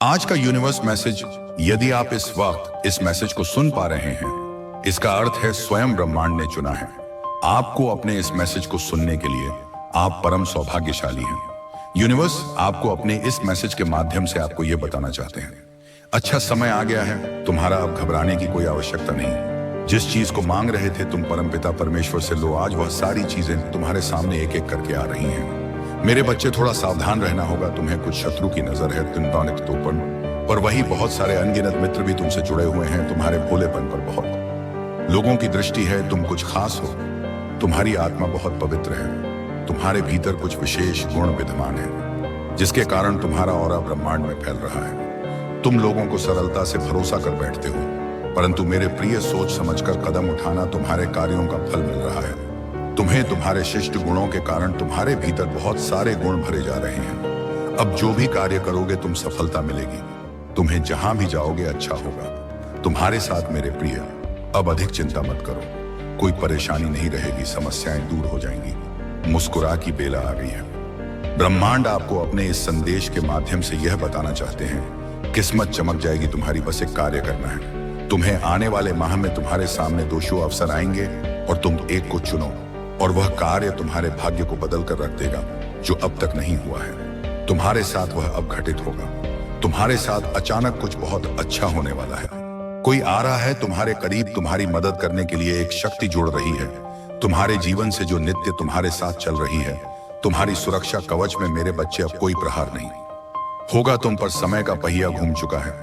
आज का universe message, यदि आप इस वक्त इस मैसेज को सुन पा रहे हैं, इसका अर्थ है स्वयं ब्रह्मांड ने चुना है आपको अपने इस मैसेज को सुनने के लिए। आप परम सौभाग्यशाली हैं। यूनिवर्स आपको अपने इस मैसेज के माध्यम से आपको यह बताना चाहते हैं, अच्छा समय आ गया है, तुम्हारा अब घबराने की कोई आवश्यकता नहीं। जिस चीज को मांग रहे थे तुम परमपिता परमेश्वर से लो, आज वह सारी चीजें तुम्हारे सामने एक एक करके आ रही हैं। मेरे बच्चे, थोड़ा सावधान रहना होगा। तुम्हें कुछ शत्रु की नजर है, तिनतानिक तोपन, पर वही बहुत सारे अनगिनत मित्र भी तुमसे जुड़े हुए हैं। तुम्हारे भोलेपन पर बहुत लोगों की दृष्टि है। तुम कुछ खास हो, तुम्हारी आत्मा बहुत पवित्र है, तुम्हारे भीतर कुछ विशेष गुण विद्यमान है, जिसके कारण तुम्हारा ऑरा ब्रह्मांड में फैल रहा है। तुम लोगों को सरलता से भरोसा कर बैठते हो, परंतु मेरे प्रिय, सोच समझकर कदम उठाना, तुम्हारे कार्यों का फल मिल रहा है। तुम्हें तुम्हारे शिष्ट गुणों के कारण तुम्हारे भीतर बहुत सारे गुण भरे जा रहे हैं। अब जो भी कार्य करोगे तुम सफलता मिलेगी। तुम्हें जहां भी जाओगे अच्छा होगा। तुम्हारे साथ मेरे प्रिय, अब अधिक चिंता मत करो, कोई परेशानी नहीं रहेगी, समस्याएं दूर हो जाएंगी, मुस्कुरा की बेला आ गई है। ब्रह्मांड आपको अपने इस संदेश के माध्यम से यह बताना चाहते हैं, किस्मत चमक जाएगी तुम्हारी, बस एक कार्य करना है। तुम्हें आने वाले माह में तुम्हारे सामने दो शुभ अवसर आएंगे और तुम एक को चुनो, और वह कार्य तुम्हारे भाग्य को बदल कर रख देगा, जो अब तक नहीं हुआ है। तुम्हारे साथ वह अब घटित होगा। तुम्हारे साथ अचानक कुछ बहुत अच्छा होने वाला है। कोई आ रहा है तुम्हारे करीब, तुम्हारी मदद करने के लिए एक शक्ति जुड़ रही है तुम्हारे जीवन से, जो नित्य तुम्हारे साथ चल रही है। तुम्हारी सुरक्षा कवच में मेरे बच्चे अब कोई प्रहार नहीं होगा तुम पर। समय का पहिया घूम चुका है,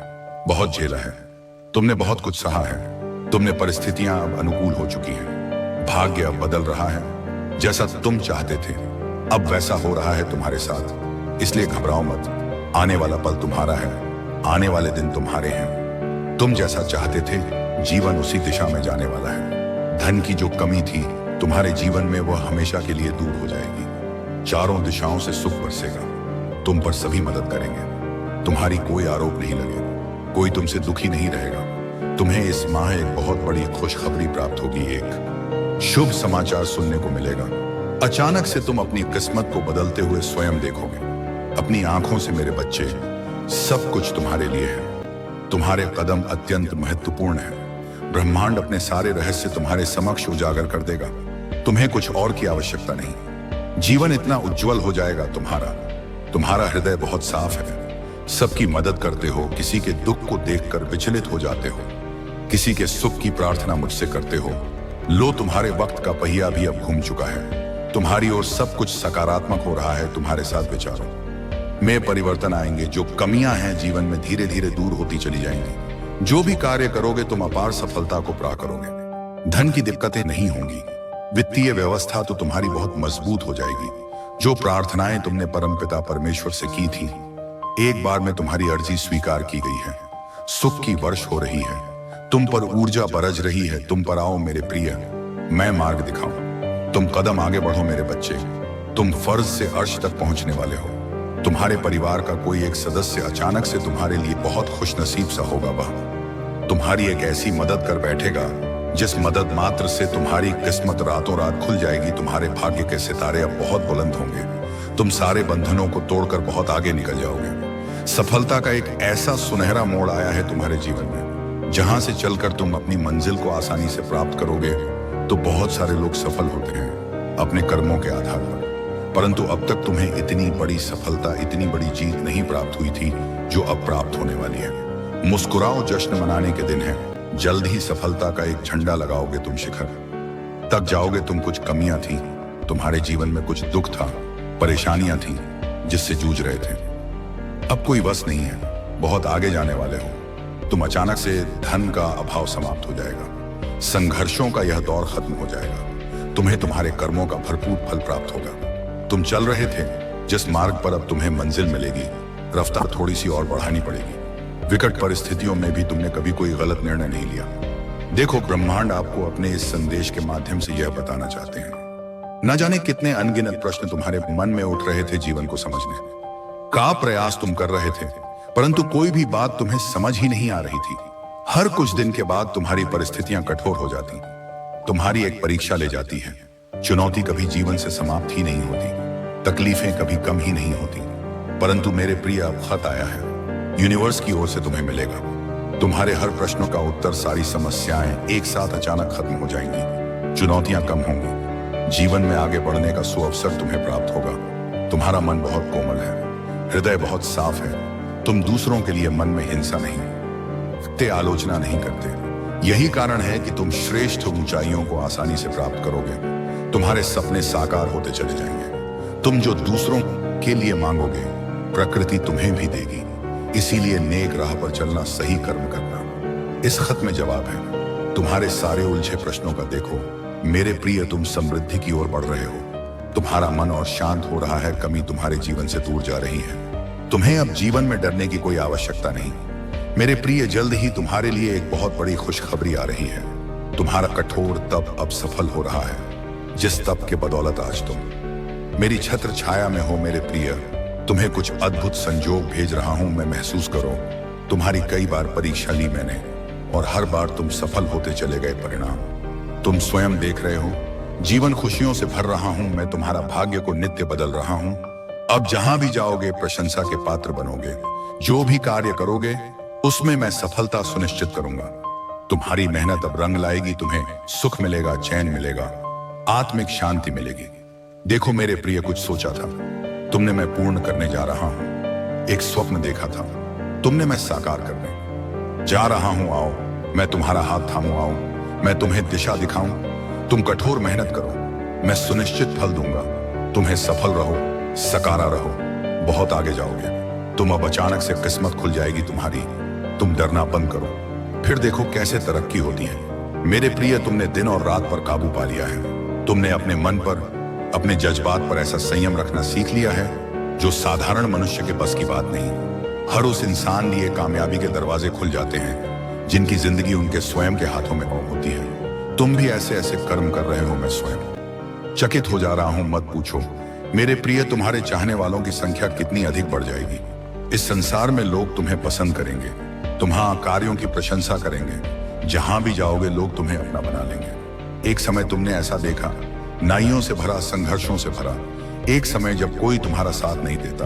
बहुत झेला है, तुमने बहुत कुछ सहा है। तुमने परिस्थितियां अब अनुकूल हो चुकी हैं। भाग्य अब बदल रहा है, जैसा तुम चाहते थे अब वैसा हो रहा है तुम्हारे साथ। इसलिए घबराओ मत, आने वाला पल तुम्हारा है, आने वाले दिन तुम्हारे हैं। तुम जैसा चाहते थे जीवन उसी दिशा में जाने वाला है। धन की जो कमी थी तुम्हारे जीवन में, वह हमेशा के लिए दूर हो जाएगी। चारों दिशाओं से सुख बरसेगा, तुम पर सभी मदद करेंगे, तुम्हारी कोई आरोप नहीं लगेगा, कोई तुमसे दुखी नहीं रहेगा। तुम्हें इस माह एक बहुत बड़ी खुशखबरी प्राप्त होगी, एक शुभ समाचार सुनने को मिलेगा। अचानक से तुम अपनी किस्मत को बदलते हुए स्वयं देखोगे अपनी आंखों से। मेरे बच्चे, सब कुछ तुम्हारे लिए है। तुम्हारे कदम अत्यंत महत्वपूर्ण है। ब्रह्मांड अपने सारे रहस्य तुम्हारे समक्ष उजागर कर देगा। तुम्हें कुछ और की आवश्यकता नहीं। जीवन इतना उज्जवल हो जाएगा तुम्हारा हृदय बहुत साफ है। सबकी मदद करते हो, किसी के दुख को देखकर विचलित हो जाते हो, किसी के सुख की प्रार्थना मुझसे करते हो। लो, तुम्हारे वक्त का पहिया भी अब घूम चुका है। तुम्हारी ओर सब कुछ सकारात्मक हो रहा है। तुम्हारे साथ विचारों में परिवर्तन आएंगे। जो कमियां हैं जीवन में धीरे धीरे दूर होती चली जाएंगी। जो भी कार्य करोगे तुम अपार सफलता को प्राप्त करोगे। धन की दिक्कतें नहीं होंगी। वित्तीय व्यवस्था तो तुम्हारी बहुत मजबूत हो जाएगी। जो प्रार्थनाएं तुमने परमपिता परमेश्वर से की थी, एक बार में तुम्हारी अर्जी स्वीकार की गई है। सुख की वर्ष हो रही है, तुम पर ऊर्जा बरस रही है। तुम पर आओ मेरे प्रिय, मैं मार्ग दिखाऊं। तुम कदम आगे बढ़ो मेरे बच्चे, तुम फर्ज से अर्श तक पहुंचने वाले हो। तुम्हारे परिवार का कोई एक सदस्य अचानक से तुम्हारे लिए बहुत खुशनसीब सा होगा। वह तुम्हारी एक ऐसी मदद कर बैठेगा जिस मदद मात्र से तुम्हारी किस्मत रातों रात खुल जाएगी। तुम्हारे भाग्य के सितारे अब बहुत बुलंद होंगे। तुम सारे बंधनों को तोड़कर बहुत आगे निकल जाओगे। सफलता का एक ऐसा सुनहरा मोड़ आया है तुम्हारे जीवन में, जहां से चलकर तुम अपनी मंजिल को आसानी से प्राप्त करोगे। तो बहुत सारे लोग सफल होते हैं अपने कर्मों के आधार पर, परंतु अब तक तुम्हें इतनी बड़ी सफलता, इतनी बड़ी जीत नहीं प्राप्त हुई थी जो अब प्राप्त होने वाली है। मुस्कुराओ, जश्न मनाने के दिन है। जल्द ही सफलता का एक झंडा लगाओगे तुम, शिखर तक जाओगे तुम। कुछ कमियां थी तुम्हारे जीवन में, कुछ दुख था, परेशानियां थी जिससे जूझ रहे थे। अब कोई बस नहीं है, बहुत आगे जाने वाले हो तुम। अचानक से धन का अभाव समाप्त हो जाएगा। संघर्षों का यह दौर खत्म हो जाएगा। तुम्हें तुम्हारे कर्मों का भरपूर फल प्राप्त होगा। तुम चल रहे थे जिस मार्ग पर, अब तुम्हें मंजिल मिलेगी। रफ्तार थोड़ी सी और बढ़ानी पड़ेगी। विकट परिस्थितियों में भी तुमने कभी कोई गलत निर्णय नहीं लिया। देखो, ब्रह्मांड आपको अपने इस संदेश के माध्यम से यह बताना चाहते हैं, न जाने कितने अनगिनत प्रश्न तुम्हारे मन में उठ रहे थे जीवन को समझने का प्रयास तुम कर रहे थे, परंतु कोई भी बात तुम्हें समझ ही नहीं आ रही थी। हर कुछ दिन के बाद तुम्हारी परिस्थितियां कठोर हो जाती, तुम्हारी एक परीक्षा ले जाती है। चुनौती कभी जीवन से समाप्त ही नहीं होती, तकलीफें कभी कम ही नहीं होती, परंतु मेरे प्रिय अब खत आया है। यूनिवर्स की ओर से तुम्हें मिलेगा। तुम्हारे हर प्रश्नों का उत्तर, सारी समस्याएं एक साथ अचानक खत्म हो जाएंगी। चुनौतियां कम होंगी। जीवन में आगे बढ़ने का सुअवसर तुम्हें प्राप्त होगा। तुम्हारा मन बहुत कोमल है, हृदय बहुत साफ है। तुम दूसरों के लिए मन में हिंसा नहीं, आलोचना नहीं करते। यही कारण है कि तुम श्रेष्ठ ऊंचाइयों को आसानी से प्राप्त करोगे। तुम्हारे सपने साकार होते चले जाएंगे। तुम जो दूसरों के लिए मांगोगे, प्रकृति तुम्हें भी देगी। इसीलिए नेक राह पर चलना, सही कर्म करना। इस खत में जवाब है। तुम्हारे सारे उलझे प्रश्नों का देखो मेरे प्रिय, तुम समृद्धि की ओर बढ़ रहे हो। तुम्हारा मन और शांत हो रहा है, कमी तुम्हारे जीवन से दूर जा रही है। तुम्हें अब जीवन में डरने की कोई आवश्यकता नहीं मेरे प्रिय। जल्द ही तुम्हारे लिए एक बहुत बड़ी खुशखबरी आ रही है। तुम्हारा कठोर तप अब सफल हो रहा है, जिस तप के बदौलत आज तुम मेरी छत्र छाया में हो मेरे प्रिय। तुम्हें कुछ अद्भुत संजोग भेज रहा हूं मैं, महसूस करो। तुम्हारी कई बार परीक्षा ली मैंने और हर बार तुम सफल होते चले गए। परिणाम तुम स्वयं देख रहे हो। जीवन खुशियों से भर रहा हूं मैं, तुम्हारा भाग्य को नित्य बदल रहा हूं। अब जहां भी जाओगे प्रशंसा के पात्र बनोगे। जो भी कार्य करोगे उसमें मैं सफलता सुनिश्चित करूंगा। तुम्हारी मेहनत अब रंग लाएगी। तुम्हें सुख मिलेगा, चैन मिलेगा, आत्मिक शांति मिलेगी। देखो मेरे प्रिय, कुछ सोचा था तुमने, मैं पूर्ण करने जा रहा हूं। एक स्वप्न देखा था तुमने, मैं साकार करने जा रहा हूं। आओ, मैं तुम्हारा हाथ थामूं। आओ, मैं तुम्हें दिशा दिखाऊं। तुम कठोर मेहनत करो, मैं सुनिश्चित फल दूंगा। तुम्हें सफल रहो, सकारा रहो, बहुत आगे जाओगे। तुम अब अचानक से किस्मत खुल जाएगी तुम्हारी। तुम डरना बंद करो, फिर देखो कैसे तरक्की होती है। मेरे प्रिय, तुमने दिन और रात पर काबू पा लिया है। तुमने अपने मन पर, अपने जज्बात पर ऐसा संयम रखना सीख लिया है जो साधारण मनुष्य के बस की बात नहीं। हर उस इंसान लिए कामयाबी के दरवाजे खुल जाते हैं जिनकी जिंदगी उनके स्वयं के हाथों में होती है। तुम भी ऐसे ऐसे कर्म कर रहे हो, मैं स्वयं चकित हो जा रहा हूं। मत पूछो मेरे प्रिय, तुम्हारे चाहने वालों की संख्या कितनी अधिक बढ़ जाएगी। इस संसार में लोग तुम्हें पसंद करेंगे, तुम्हारे कार्यों की प्रशंसा करेंगे। जहां भी जाओगे लोग तुम्हें अपना बना लेंगे। एक समय तुमने ऐसा देखा, नाइयों से भरा, संघर्षों से भरा एक समय जब कोई तुम्हारा साथ नहीं देता।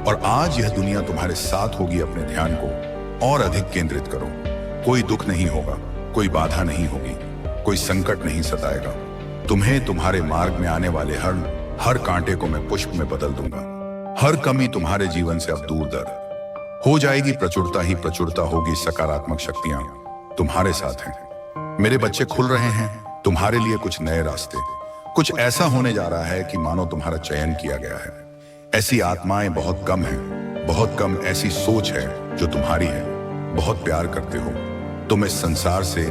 और आज यह दुनिया तुम्हारे साथ होगी। अपने ध्यान को और अधिक केंद्रित करो। कोई दुख नहीं होगा, कोई बाधा नहीं होगी, कोई संकट नहीं सताएगा। तुम्हें तुम्हारे मार्ग में आने वाले हर कांटे को मैं पुष्प में बदल दूंगा। हर कमी तुम्हारे जीवन से अब दूर दर हो जाएगी। प्रचुरता ही प्रचुरता होगी। सकारात्मक शक्तियां तुम्हारे साथ हैं। मेरे बच्चे, खुल रहे हैं तुम्हारे लिए कुछ नए रास्ते। कुछ ऐसा होने जा रहा है कि मानो तुम्हारा चयन किया गया है। ऐसी आत्माएं बहुत कम हैं, बहुत कम ऐसी सोच है जो तुम्हारी है। बहुत प्यार करते हो तुम इस संसार से,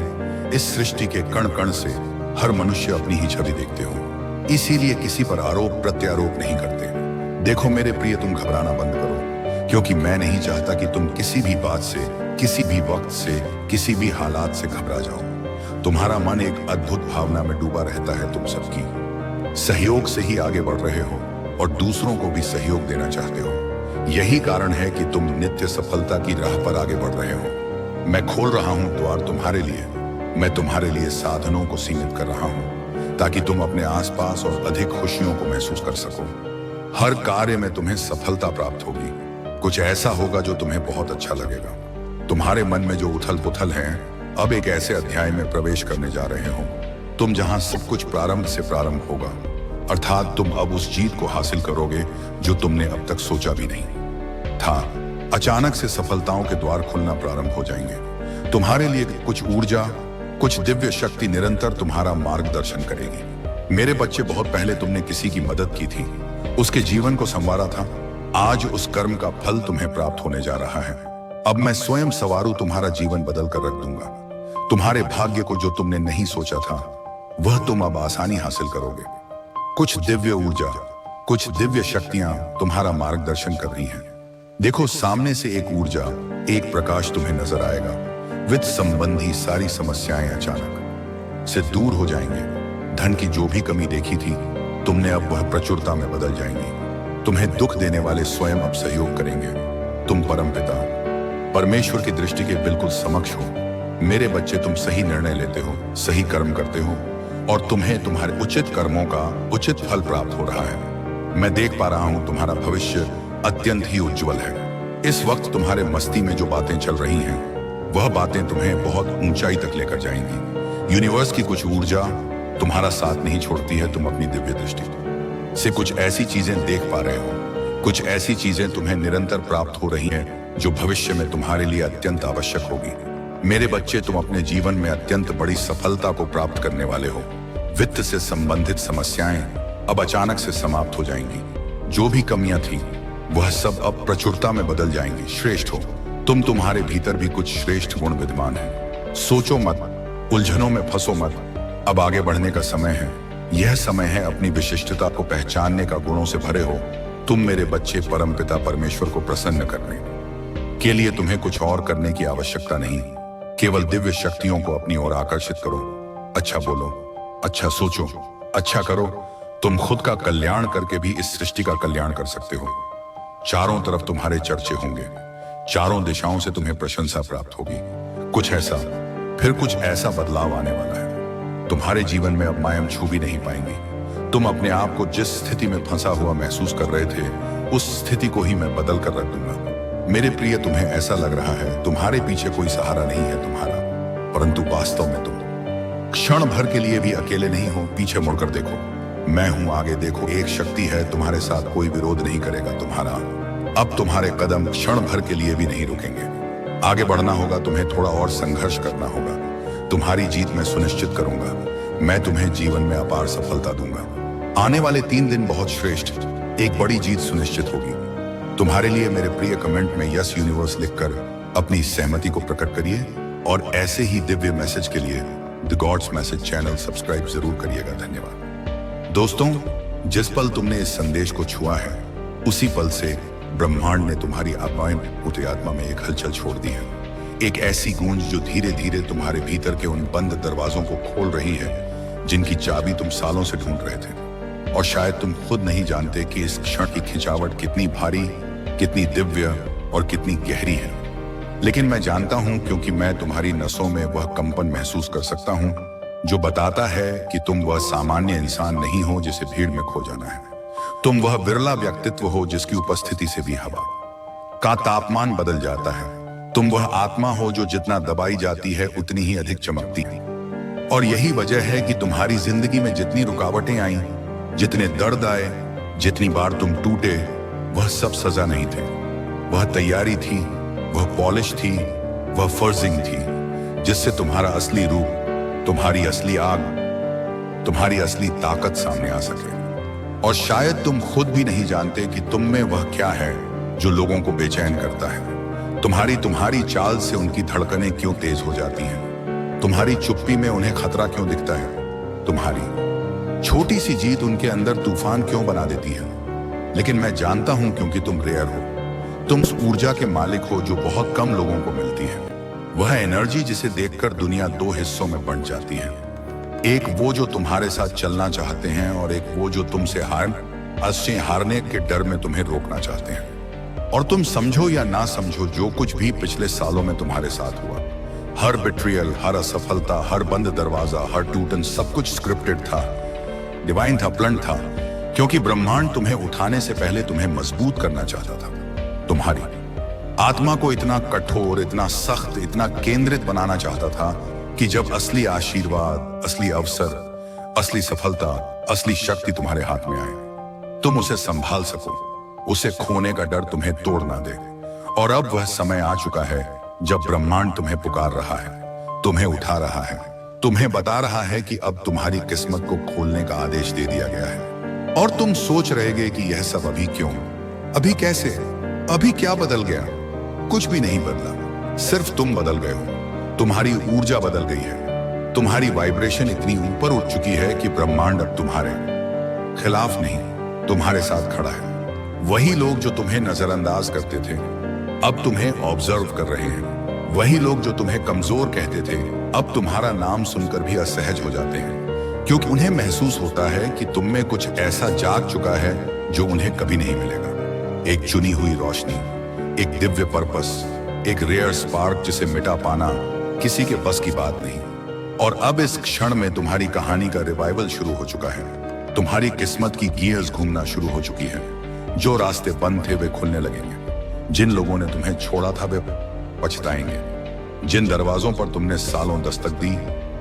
इस सृष्टि के कण कण से। हर मनुष्य अपनी ही छवि देखते हो, इसीलिए किसी पर आरोप प्रत्यारोप नहीं करते। देखो मेरे प्रिय, तुम घबराना बंद करो, क्योंकि मैं नहीं चाहता कि तुम किसी भी बात से, किसी भी वक्त से, किसी भी हालात से घबरा जाओ। तुम्हारा मन एक अद्भुत भावना में डूबा रहता है। तुम सबकी सहयोग से ही आगे बढ़ रहे हो और दूसरों को भी सहयोग देना चाहते हो। यही कारण है कि तुम नित्य सफलता की राह पर आगे बढ़ रहे हो। मैं खोल रहा हूं द्वार तुम्हारे लिए। मैं तुम्हारे लिए साधनों को सीमित कर रहा हूं ताकि तुम अपने आसपास और अधिक खुशियों को महसूस कर सको। हर कार्य में तुम्हें सफलता प्राप्त होगी। कुछ ऐसा होगा जो तुम्हें बहुत अच्छा लगेगा। तुम्हारे मन में जो उथल पुथल है, अब एक ऐसे अध्याय में प्रवेश करने जा रहे हो तुम जहां सब कुछ प्रारंभ से प्रारंभ होगा। अर्थात तुम अब उस जीत को हासिल करोगे जो तुमने अब तक सोचा भी नहीं था। अचानक से सफलताओं के द्वार खुलना प्रारंभ हो जाएंगे। तुम्हारे लिए कुछ ऊर्जा, कुछ दिव्य शक्ति निरंतर तुम्हारा मार्गदर्शन करेगी। मेरे बच्चे, बहुत पहले तुमने किसी की मदद की थी, उसके जीवन को संवारा था। आज उस कर्म का फल तुम्हें प्राप्त होने जा रहा है। अब मैं स्वयं सवारू तुम्हारा जीवन बदल कर रख दूंगा। तुम्हारे भाग्य को जो तुमने नहीं सोचा था वह तुम अब आसानी हासिल करोगे। कुछ दिव्य ऊर्जा, कुछ दिव्य शक्तियां तुम्हारा मार्गदर्शन कर रही हैं। देखो सामने से एक ऊर्जा, एक प्रकाश तुम्हें नजर आएगा। वित्त संबंधी सारी समस्याएं अचानक से दूर हो जाएंगे। धन की जो भी कमी देखी थी तुमने, अब वह प्रचुरता में बदल जाएंगी। तुम्हें दुख देने वाले स्वयं अब सहयोग करेंगे। तुम परमपिता परमेश्वर की दृष्टि के बिल्कुल समक्ष हो। मेरे बच्चे, तुम सही निर्णय लेते हो, सही कर्म करते हो और तुम्हें तुम्हारे उचित कर्मों का उचित फल प्राप्त हो रहा है। मैं देख पा रहा हूं तुम्हारा भविष्य अत्यंत ही उज्जवल है। इस वक्त तुम्हारे मस्ती में जो बातें चल रही हैं, वह बातें तुम्हें बहुत ऊंचाई तक लेकर जाएंगी। यूनिवर्स की कुछ ऊर्जा तुम्हारा साथ नहीं छोड़ती है। तुम अपनी दिव्य दृष्टि से कुछ ऐसी चीजें देख पा रहे हो, कुछ ऐसी चीजें तुम्हें निरंतर प्राप्त हो रही हैं जो भविष्य में तुम्हारे लिए अत्यंत आवश्यक होगी। मेरे बच्चे, तुम अपने जीवन में अत्यंत बड़ी सफलता को प्राप्त करने वाले हो। वित्त से संबंधित समस्याएं अब अचानक से समाप्त हो जाएंगी। जो भी कमियां थी वह सब अब प्रचुरता में बदल जाएंगी। श्रेष्ठ हो तुम, तुम्हारे भीतर भी कुछ श्रेष्ठ गुण विद्यमान है। सोचो मत, उलझनों में फंसो मत। अब आगे बढ़ने का समय है। यह समय है अपनी विशिष्टता को पहचानने का। गुणों से भरे हो तुम मेरे बच्चे। परमपिता परमेश्वर को प्रसन्न करने के लिए तुम्हें कुछ और करने की आवश्यकता नहीं। केवल दिव्य शक्तियों को अपनी ओर आकर्षित करो। अच्छा बोलो, अच्छा सोचो, अच्छा करो। तुम खुद का कल्याण करके भी इस सृष्टि का कल्याण कर सकते हो। चारों तरफ तुम्हारे चर्चे होंगे। चारों दिशाओं से तुम्हें प्रशंसा प्राप्त होगी। कुछ ऐसा, फिर कुछ ऐसा बदलाव आने वाला है। तुम्हारे जीवन में अब मायम छू भी नहीं पाएंगी। तुम अपने आप को जिस स्थिति में फंसा हुआ महसूस कर रहे थे, उस स्थिति को ही मैं बदल कर रख दूंगा। मेरे प्रिय, तुम्हें ऐसा लग रहा है तुम्हारे पीछे कोई सहारा नहीं है तुम्हारा, परंतु वास्तव में तुम क्षण भर के लिए भी अकेले नहीं हो। पीछे मुड़कर देखो, मैं हूं, आगे देखो। एक शक्ति है, तुम्हारे साथ कोई विरोध नहीं करेगा तुम्हारा। अब तुम्हारे कदम क्षण भर के लिए भी नहीं रुकेंगे। आगे बढ़ना होगा, तुम्हें थोड़ा और संघर्ष करना होगा। तुम्हारी जीत मैं सुनिश्चित करूंगा। मैं तुम्हें जीवन में अपार सफलता दूंगा। आने वाले 3 दिन बहुत श्रेष्ठ, एक बड़ी जीत सुनिश्चित होगी तुम्हारे लिए। मेरे प्रिय, कमेंट में यस यूनिवर्स लिखकर अपनी सहमति को प्रकट करिए और ऐसे ही दिव्य मैसेज के लिए the gods message channel subscribe जरूर करिएगा। धन्यवाद। दोस्तों, जिस पल तुमने इस संदेश को छुआ है, उसी पल से ब्रह्मांड ने तुम्हारी आत्मा में एक हलचल छोड़ दी है। एक ऐसी गूंज जो धीरे धीरे तुम्हारे भीतर के उन बंद दरवाजों को खोल रही है जिनकी चाबी तुम सालों से ढूंढ रहे थे। और शायद तुम खुद नहीं जानते कि इस क्षण की खिंचावट कितनी भारी, कितनी दिव्य और कितनी गहरी है। लेकिन मैं जानता हूं, क्योंकि मैं तुम्हारी नसों में वह कंपन महसूस कर सकता हूं जो बताता है कि तुम वह सामान्य इंसान नहीं हो जिसे भीड़ में खो जाना है। तुम वह विरला व्यक्तित्व हो जिसकी उपस्थिति से भी हवा का तापमान बदल जाता है। तुम वह आत्मा हो जो जितना दबाई जाती है उतनी ही अधिक चमकती है। और यही वजह है कि तुम्हारी जिंदगी में जितनी रुकावटें आई, जितने दर्द आए, जितनी बार तुम टूटे, वह सब सजा नहीं थे। वह तैयारी थी, वह पॉलिश थी, वह फर्जिंग थी, जिससे तुम्हारा असली रूप, तुम्हारी असली आग, तुम्हारी असली ताकत सामने आ सके। और शायद तुम खुद भी नहीं जानते कि तुम में वह क्या है जो लोगों को बेचैन करता है। तुम्हारी चाल से उनकी धड़कनें क्यों तेज हो जाती हैं? तुम्हारी चुप्पी में उन्हें खतरा क्यों दिखता है? तुम्हारी छोटी सी जीत उनके अंदर तूफान क्यों बना देती है? लेकिन मैं जानता हूं, क्योंकि तुम रेयर हो। तुम उस ऊर्जा के मालिक हो जो बहुत कम लोगों को मिलती है। वह एनर्जी जिसे देखकर दुनिया 2 हिस्सों में बंट जाती है। एक वो जो तुम्हारे साथ चलना चाहते हैं, और एक वो जो तुमसे हारने के डर में तुम्हें रोकना चाहते हैं। और तुम समझो या ना समझो, जो कुछ भी पिछले सालों में तुम्हारे साथ हुआ, हर बिट्रियल, हर असफलता, हर बंद दरवाजा, हर टूटन, सब कुछ स्क्रिप्टेड था, डिवाइन था, प्लान था। क्योंकि ब्रह्मांड तुम्हें उठाने से पहले तुम्हें मजबूत करना चाहता था। तुम्हारी आत्मा को इतना कठोर, इतना सख्त, इतना केंद्रित बनाना चाहता था कि जब असली आशीर्वाद, असली अवसर, असली सफलता, असली शक्ति तुम्हारे हाथ में आए, तुम उसे संभाल सको, उसे खोने का डर तुम्हें तोड़ ना दे। और अब वह समय आ चुका है जब ब्रह्मांड तुम्हें पुकार रहा है, तुम्हें उठा रहा है, तुम्हें बता रहा है कि अब तुम्हारी किस्मत को खोलने का आदेश दे दिया गया है। और तुम सोच रहेगे कि यह सब अभी क्यों, अभी कैसे, अभी क्या बदल गया? कुछ भी नहीं बदला, सिर्फ तुम बदल गए हो। तुम्हारी ऊर्जा बदल गई है। तुम्हारी वाइब्रेशन इतनी ऊपर उठ चुकी है कि ब्रह्मांड अब तुम्हारे खिलाफ नहीं, तुम्हारे साथ खड़ा है। वही लोग जो तुम्हें नजरअंदाज करते थे, अब तुम्हें ऑब्जर्व कर रहे हैं। वही लोग जो तुम्हें कमजोर कहते थे, अब तुम्हारा नाम सुनकर भी असहज हो जाते हैं, क्योंकि उन्हें महसूस होता है कि तुम में कुछ ऐसा जाग चुका है जो उन्हें कभी नहीं मिलेगा। एक चुनी हुई रोशनी, एक दिव्य पर्पस, एक रेयर स्पार्क जिसे मिटा पाना किसी के बस की बात नहीं। और अब इस क्षण में तुम्हारी कहानी का रिवाइवल शुरू हो चुका है। तुम्हारी किस्मत की गियर्स घूमना शुरू हो चुकी है। जो रास्ते बंद थे वे खुलने लगेंगे। जिन लोगों ने तुम्हें छोड़ा था वे पछताएंगे। जिन दरवाजों पर तुमने सालों दस्तक दी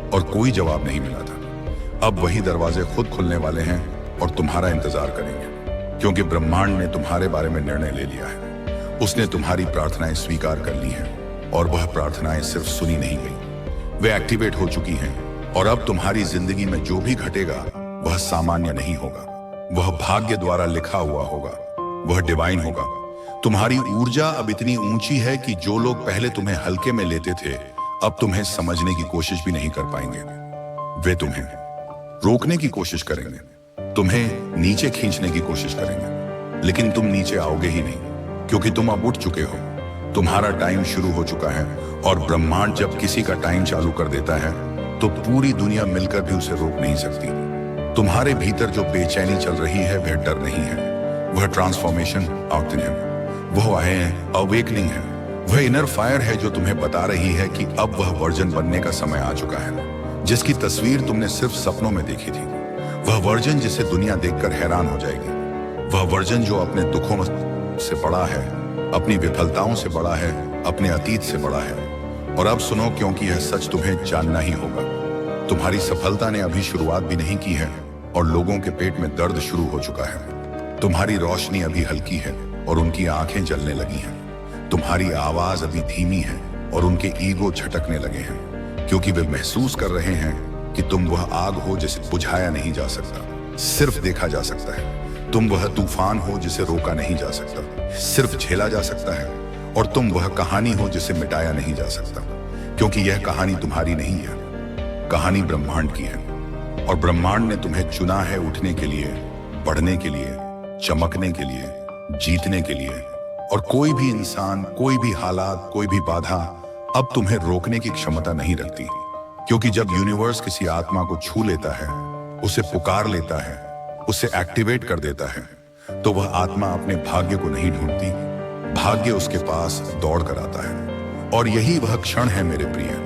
और कोई जवाब नहीं मिला था, अब वही दरवाजे खुद खुलने वाले हैं और तुम्हारा इंतजार करेंगे, क्योंकि ब्रह्मांड ने तुम्हारे बारे में निर्णय ले लिया है। उसने तुम्हारी प्रार्थनाएं स्वीकार कर ली हैं और वह प्रार्थनाएं सिर्फ सुनी नहीं गई, वे एक्टिवेट हो चुकी हैं। और अब तुम्हारी जिंदगी में जो भी घटेगा वह सामान्य नहीं होगा, वह भाग्य द्वारा लिखा हुआ होगा, वह डिवाइन होगा। तुम्हारी ऊर्जा अब इतनी ऊंची है कि जो लोग पहले तुम्हें हल्के में लेते थे अब तुम्हें समझने की कोशिश भी नहीं कर पाएंगे। वे तुम्हें रोकने की कोशिश करेंगे, तुम्हें नीचे खींचने की कोशिश करेंगे, लेकिन तुम नीचे आओगे ही नहीं, क्योंकि तुम अब उठ चुके हो। तुम्हारा टाइम शुरू हो चुका है और ब्रह्मांड जब किसी का टाइम चालू कर देता है तो पूरी दुनिया मिलकर भी उसे रोक नहीं सकती। तुम्हारे भीतर जो बेचैनी चल रही है वह डर नहीं है, वह ट्रांसफॉर्मेशन आउट है, वह अवेकनिंग है, वह इनर फायर है जो तुम्हें बता रही है कि अब वह वर्जन बनने का समय आ चुका है जिसकी तस्वीर तुमने सिर्फ सपनों में देखी थी। वह वर्जन जिसे दुनिया देखकर हैरान हो जाएगी, वह वर्जन जो अपने दुखों से बड़ा है, अपनी विफलताओं से बड़ा है, अपने अतीत से बड़ा है। और अब सुनो, क्योंकि यह सच तुम्हें जानना ही होगा। तुम्हारी सफलता ने अभी शुरुआत भी नहीं की है और लोगों के पेट में दर्द शुरू हो चुका है। तुम्हारी रोशनी अभी हल्की है और उनकी आंखें जलने लगी हैं। तुम्हारी आवाज अभी धीमी है और उनके ईगो झटकने लगे हैं, क्योंकि वे महसूस कर रहे हैं कि तुम वह आग हो जिसे बुझाया नहीं जा सकता, सिर्फ देखा जा सकता है। तुम वह तूफान हो जिसे रोका नहीं जा सकता, सिर्फ झेला जा सकता है। और तुम वह कहानी हो जिसे मिटाया नहीं जा सकता, क्योंकि यह कहानी तुम्हारी नहीं है, कहानी ब्रह्मांड की है। और ब्रह्मांड ने तुम्हें चुना है उठने के लिए, बढ़ने के लिए, चमकने के लिए, जीतने के लिए। और कोई भी इंसान, कोई भी हालात, कोई भी बाधा अब तुम्हें रोकने की क्षमता नहीं रखती, क्योंकि जब यूनिवर्स किसी आत्मा को छू लेता है, उसे पुकार लेता है, उसे एक्टिवेट कर देता है, तो वह आत्मा अपने भाग्य को नहीं ढूंढती, भाग्य उसके पास दौड़ कर आता है। और यही वह क्षण है मेरे प्रिय,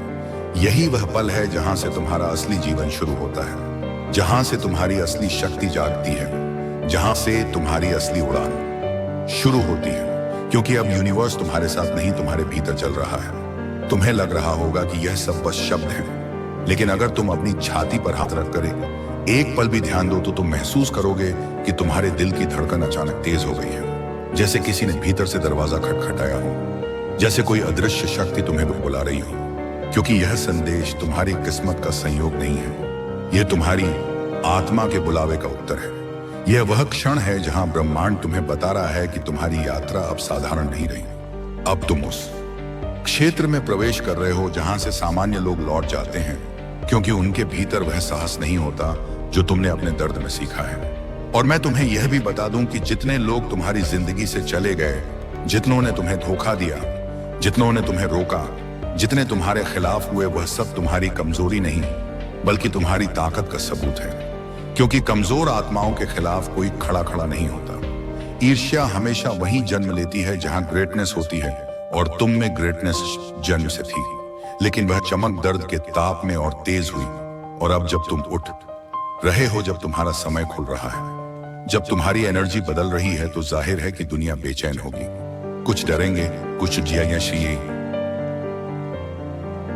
यही वह पल है जहां से तुम्हारा असली जीवन शुरू होता है, जहां से तुम्हारी असली शक्ति जागती है, जहां से तुम्हारी असली उड़ान शुरू होती है। क्योंकि अब यूनिवर्स तुम्हारे साथ नहीं, तुम्हारे भीतर चल रहा है। तुम्हें लग रहा होगा कि यह सब बस शब्द हैं, लेकिन अगर तुम अपनी छाती पर हाथ रख कर एक पल भी ध्यान दो तो तुम महसूस करोगे कि तुम्हारे दिल की धड़कन अचानक तेज हो गई है, जैसे किसी ने भीतर से दरवाजा खटखटाया हो, जैसे कोई अदृश्य शक्ति तुम्हें बुला रही हो। क्योंकि यह संदेश तुम्हारी किस्मत का संयोग नहीं है, यह तुम्हारी आत्मा के बुलावे का उत्तर है। यह वह क्षण है जहां ब्रह्मांड तुम्हें बता रहा है कि तुम्हारी यात्रा अब साधारण नहीं रही। अब तुम उस क्षेत्र में प्रवेश कर रहे हो जहां से सामान्य लोग लौट जाते हैं, क्योंकि उनके भीतर वह साहस नहीं होता जो तुमने अपने दर्द में सीखा है। और मैं तुम्हें यह भी बता दूं कि जितने लोग तुम्हारी जिंदगी से चले गए, जितनों ने तुम्हें धोखा दिया, जितनों ने तुम्हें रोका, जितने तुम्हारे खिलाफ हुए, वह सब तुम्हारी कमजोरी नहीं बल्कि तुम्हारी ताकत का सबूत है। क्योंकि कमजोर आत्माओं के खिलाफ कोई खड़ा खड़ा नहीं होता। ईर्ष्या हमेशा वहीं जन्म लेती है जहां ग्रेटनेस होती है, और तुम में ग्रेटनेस जन्म से थी, लेकिन वह चमक दर्द के ताप में और तेज हुई। और अब जब तुम उठ रहे हो, जब तुम्हारा समय खुल रहा है, जब तुम्हारी एनर्जी बदल रही है, तो जाहिर है कि दुनिया बेचैन होगी। कुछ डरेंगे, कुछ जियाशिए,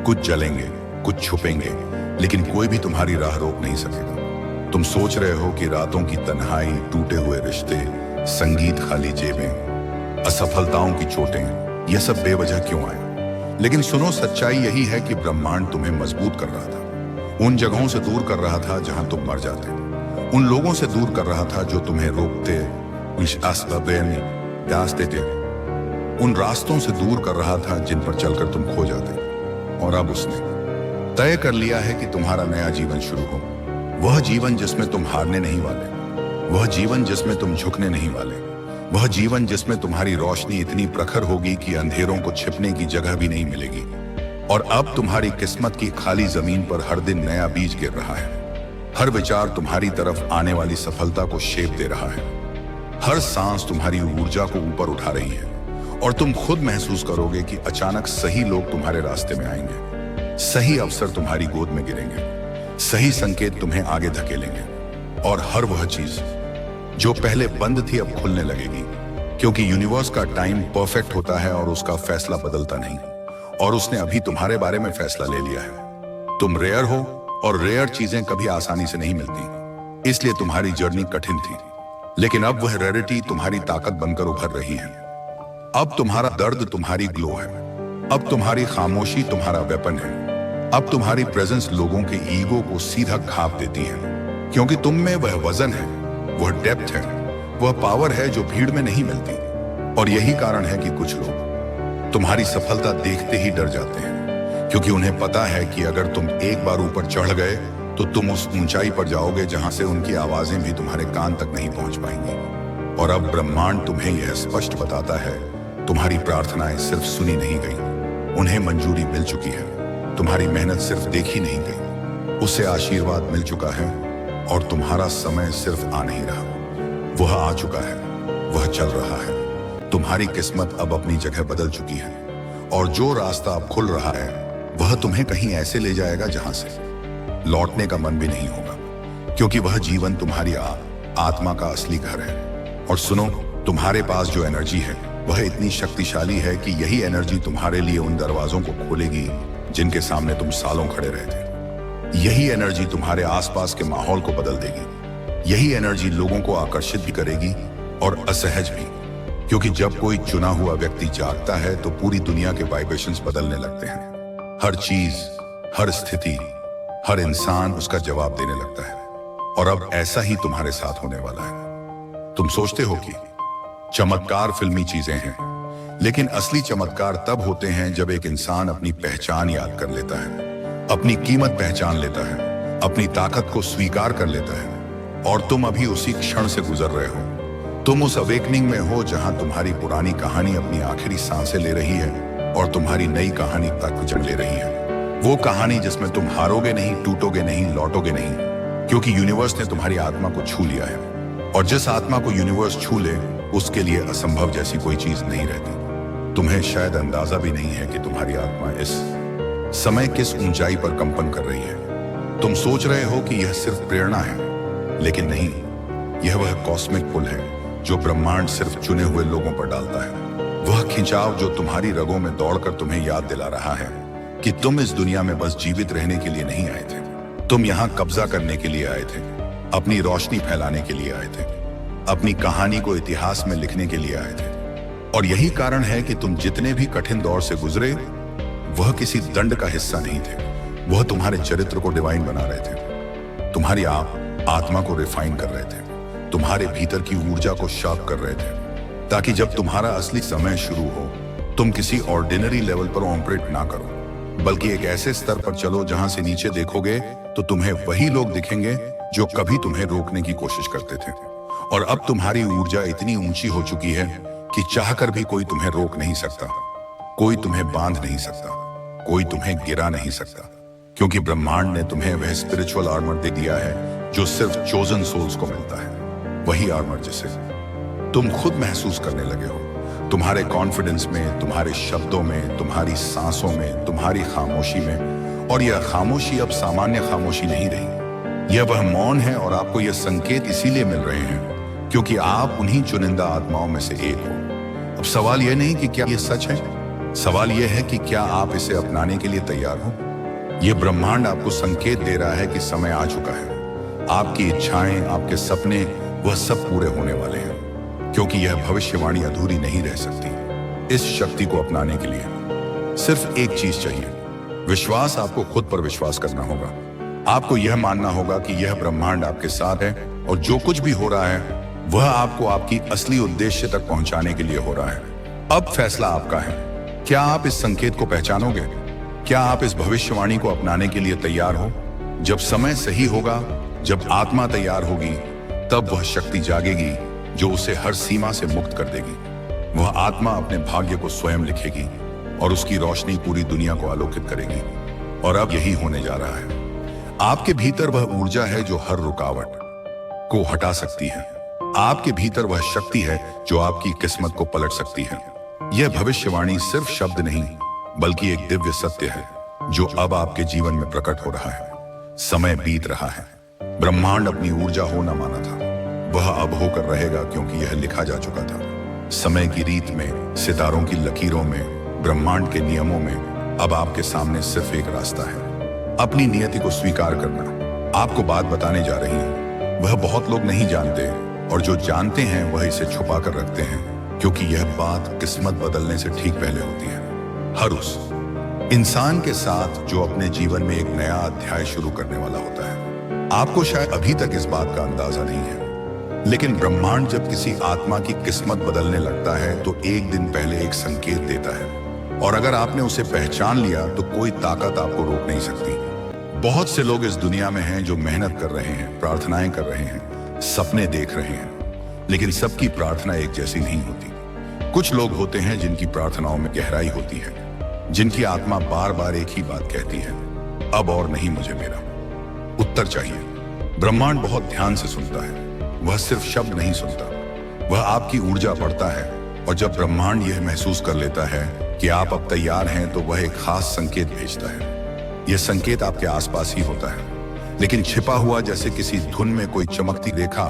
कुछ जलेंगे, कुछ छुपेंगे, लेकिन कोई भी तुम्हारी राह रोक नहीं सकेगा। तुम सोच रहे हो कि रातों की तन्हाई, टूटे हुए रिश्ते, संगीत खाली जेबें, असफलताओं की चोटें, यह सब बेवजह क्यों आए। लेकिन सुनो, सच्चाई यही है कि ब्रह्मांड तुम्हें मजबूत कर रहा था, उन जगहों से दूर कर रहा था जहां तुम मर जाते, उन लोगों से दूर कर रहा था जो तुम्हें रोकते, उन रास्तों से दूर कर रहा था जिन पर चलकर तुम खो जाते। और अब उसने तय कर लिया है कि तुम्हारा नया जीवन शुरू हो, वह जीवन जिसमें तुम हारने नहीं वाले, वह जीवन जिसमें तुम झुकने नहीं वाले, वह जीवन जिसमें तुम्हारी रोशनी इतनी प्रखर होगी कि अंधेरों को छिपने की जगह भी नहीं मिलेगी। और अब तुम्हारी किस्मत की खाली जमीन पर हर दिन नया बीज गिर रहा है, हर विचार तुम्हारी तरफ आने वाली सफलता को शेप दे रहा है, हर सांस तुम्हारी ऊर्जा को ऊपर उठा रही है। और तुम खुद महसूस करोगे कि अचानक सही लोग तुम्हारे रास्ते में आएंगे, सही अवसर तुम्हारी गोद में गिरेंगे, सही संकेत तुम्हें आगे धकेलेंगे, और हर वह चीज जो पहले बंद थी अब खुलने लगेगी। क्योंकि यूनिवर्स का टाइम परफेक्ट होता है और उसका फैसला बदलता नहीं। और उसने अभी तुम्हारे बारे में फैसला ले लिया है। तुम रेयर हो और रेयर चीजें कभी आसानी से नहीं मिलती, इसलिए तुम्हारी जर्नी कठिन थी। लेकिन अब वह रेयरिटी तुम्हारी ताकत बनकर उभर रही है। अब तुम्हारा दर्द तुम्हारी ग्लो है। अब तुम्हारी खामोशी तुम्हारा वेपन है। अब तुम्हारी प्रेजेंस लोगों के ईगो को सीधा घाप देती है, क्योंकि तुम में वह वजन है, वह डेप्थ है, वह पावर है जो भीड़ में नहीं मिलती। और यही कारण है कि कुछ लोग तुम्हारी सफलता देखते ही डर जाते हैं, क्योंकि उन्हें पता है कि अगर तुम एक बार ऊपर चढ़ गए तो तुम उस ऊंचाई पर जाओगे जहां से उनकी आवाजें भी तुम्हारे कान तक नहीं पहुंच पाएंगी। और अब ब्रह्मांड तुम्हें यह स्पष्ट बताता है, तुम्हारी प्रार्थनाएं सिर्फ सुनी नहीं गई, उन्हें मंजूरी मिल चुकी है। तुम्हारी मेहनत सिर्फ देखी नहीं गई, उसे आशीर्वाद मिल चुका है। और तुम्हारा समय सिर्फ आ नहीं रहा, वह आ चुका है, वह चल रहा है। तुम्हारी किस्मत अब अपनी जगह बदल चुकी है, और जो रास्ता अब खुल रहा है वह तुम्हें कहीं ऐसे ले जाएगा जहां से लौटने का मन भी नहीं होगा, क्योंकि वह जीवन तुम्हारी आत्मा का असली घर है। और सुनो, तुम्हारे पास जो एनर्जी है वह इतनी शक्तिशाली है कि यही एनर्जी तुम्हारे लिए उन दरवाजों को खोलेगी जिनके सामने तुम सालों खड़े रहे थे। यही एनर्जी तुम्हारे आसपास के माहौल को बदल देगी। यही एनर्जी लोगों को आकर्षित भी करेगी और असहज भी, क्योंकि जब कोई चुना हुआ व्यक्ति जागता है तो पूरी दुनिया के वाइब्रेशंस बदलने लगते हैं। हर चीज, हर स्थिति, हर इंसान उसका जवाब देने लगता है। और अब ऐसा ही तुम्हारे साथ होने वाला है। तुम सोचते हो कि चमत्कार फिल्मी चीजें हैं, लेकिन असली चमत्कार तब होते हैं जब एक इंसान अपनी पहचान याद कर लेता है, अपनी कीमत पहचान लेता है, अपनी ताकत को स्वीकार कर लेता है। और तुम अभी उसी क्षण से गुजर रहे हो। तुम उस अवेकनिंग में हो जहां तुम्हारी पुरानी कहानी अपनी आखिरी सांसें ले रही है और तुम्हारी नई कहानी तक जड़ ले रही है। वो कहानी जिसमें तुम हारोगे नहीं, टूटोगे नहीं, लौटोगे नहीं, क्योंकि यूनिवर्स ने तुम्हारी आत्मा को छू लिया है। और जिस आत्मा को यूनिवर्स छू ले, उसके लिए असंभव जैसी कोई चीज नहीं रहती। तुम्हें शायद अंदाजा भी नहीं है कि तुम्हारी आत्मा इस समय किस ऊंचाई पर कंपन कर रही है। तुम सोच रहे हो कि यह सिर्फ प्रेरणा है, लेकिन नहीं, यह वह कॉस्मिक पुल है जो ब्रह्मांड सिर्फ चुने हुए लोगों पर डालता है। वह खिंचाव जो तुम्हारी रगों में दौड़कर तुम्हें याद दिला रहा है कि तुम इस दुनिया में बस जीवित रहने के लिए नहीं आए थे, तुम यहाँ कब्जा करने के लिए आए थे, अपनी रोशनी फैलाने के लिए आए थे, अपनी कहानी को इतिहास में लिखने के लिए आए थे। और यही कारण है कि तुम जितने भी कठिन दौर से गुजरे, वह किसी दंड का हिस्सा नहीं थे। वह तुम्हारे चरित्र को डिवाइन बना रहे थे, तुम्हारी आत्मा को रिफाइन कर रहे थे, तुम्हारे भीतर की ऊर्जा को शार्प कर रहे थे, ताकि जब तुम्हारा असली समय शुरू हो, तुम किसी ऑर्डिनरी लेवल पर ऑपरेट ना करो, बल्कि एक ऐसे स्तर पर चलो जहां से नीचे देखोगे तो तुम्हें वही लोग दिखेंगे जो कभी तुम्हें रोकने की कोशिश करते थे। और अब तुम्हारी ऊर्जा इतनी ऊंची हो चुकी है कि चाहकर भी कोई तुम्हें रोक नहीं सकता, कोई तुम्हें बांध नहीं सकता, कोई तुम्हें गिरा नहीं सकता, क्योंकि ब्रह्मांड ने तुम्हें वह स्पिरिचुअल आर्मर दे दिया है जो सिर्फ चोजन सोल्स को मिलता है। वही आर्मर जिसे तुम खुद महसूस करने लगे हो, तुम्हारे कॉन्फिडेंस में, तुम्हारे शब्दों में, तुम्हारी सांसों में, तुम्हारी खामोशी में। और यह खामोशी अब सामान्य खामोशी नहीं रही, यह वह मौन है। और आपको यह संकेत इसीलिए मिल रहे हैं क्योंकि आप उन्हीं चुनिंदा आत्माओं में से एक हो। अब सवाल यह नहीं कि क्या यह सच है, सवाल यह है कि क्या आप इसे अपनाने के लिए तैयार हो। यह ब्रह्मांड आपको संकेत दे रहा है कि समय आ चुका है। आपकी इच्छाएं, आपके सपने, वह सब पूरे होने वाले हैं, क्योंकि यह भविष्यवाणी अधूरी नहीं रह सकती। इस शक्ति को अपनाने के लिए सिर्फ एक चीज चाहिए, विश्वास। आपको खुद पर विश्वास करना होगा। आपको यह मानना होगा कि यह ब्रह्मांड आपके साथ है और जो कुछ भी हो रहा है वह आपको आपकी असली उद्देश्य तक पहुंचाने के लिए हो रहा है। अब फैसला आपका है। क्या आप इस संकेत को पहचानोगे? क्या आप इस भविष्यवाणी को अपनाने के लिए तैयार हो? जब समय सही होगा, जब आत्मा तैयार होगी, तब वह शक्ति जागेगी जो उसे हर सीमा से मुक्त कर देगी। वह आत्मा अपने भाग्य को स्वयं लिखेगी और उसकी रोशनी पूरी दुनिया को आलोकित करेगी। और अब यही होने जा रहा है। आपके भीतर वह ऊर्जा है जो हर रुकावट को हटा सकती है। आपके भीतर वह शक्ति है जो आपकी किस्मत को पलट सकती है। यह भविष्यवाणी सिर्फ शब्द नहीं, बल्कि एक दिव्य सत्य है जो अब आपके जीवन में प्रकट हो रहा है। समय बीत रहा है। ब्रह्मांड अपनी ऊर्जा हो न माना था, वह अब होकर रहेगा, क्योंकि यह लिखा जा चुका था। समय की रीत में, सितारों की लकीरों में, ब्रह्मांड के नियमों में अब आपके सामने सिर्फ एक रास्ता है, अपनी नियति को स्वीकार करना। आपको बात बताने जा रही हूं, वह बहुत लोग नहीं जानते, और जो जानते हैं वह इसे छुपा कर रखते हैं, क्योंकि यह बात किस्मत बदलने से ठीक पहले होती है। हर उस इंसान के साथ जो अपने जीवन में एक नया अध्याय शुरू करने वाला होता है। आपको शायद अभी तक इस बात का अंदाजा नहीं है, लेकिन ब्रह्मांड जब किसी आत्मा की किस्मत बदलने लगता है तो एक दिन पहले एक संकेत देता है, और अगर आपने उसे पहचान लिया तो कोई ताकत आपको रोक नहीं सकती। बहुत से लोग इस दुनिया में हैं जो मेहनत कर रहे हैं, प्रार्थनाएं कर रहे हैं, सपने देख रहे हैं, लेकिन सबकी प्रार्थना एक जैसी नहीं होती। कुछ लोग होते हैं जिनकी प्रार्थनाओं में गहराई होती है, जिनकी आत्मा बार बार एक ही बात कहती है, अब और नहीं मुझे मेरा उत्तर चाहिए। ब्रह्मांड बहुत ध्यान से सुनता है, वह सिर्फ शब्द नहीं सुनता, वह आपकी ऊर्जा पढ़ता है, और जब ब्रह्मांड यह महसूस कर लेता है कि आप अब तैयार हैं तो वह एक खास संकेत भेजता है। यह संकेत आपके आसपास ही होता है, लेकिन छिपा हुआ, जैसे किसी धुन में कोई चमकती रेखा।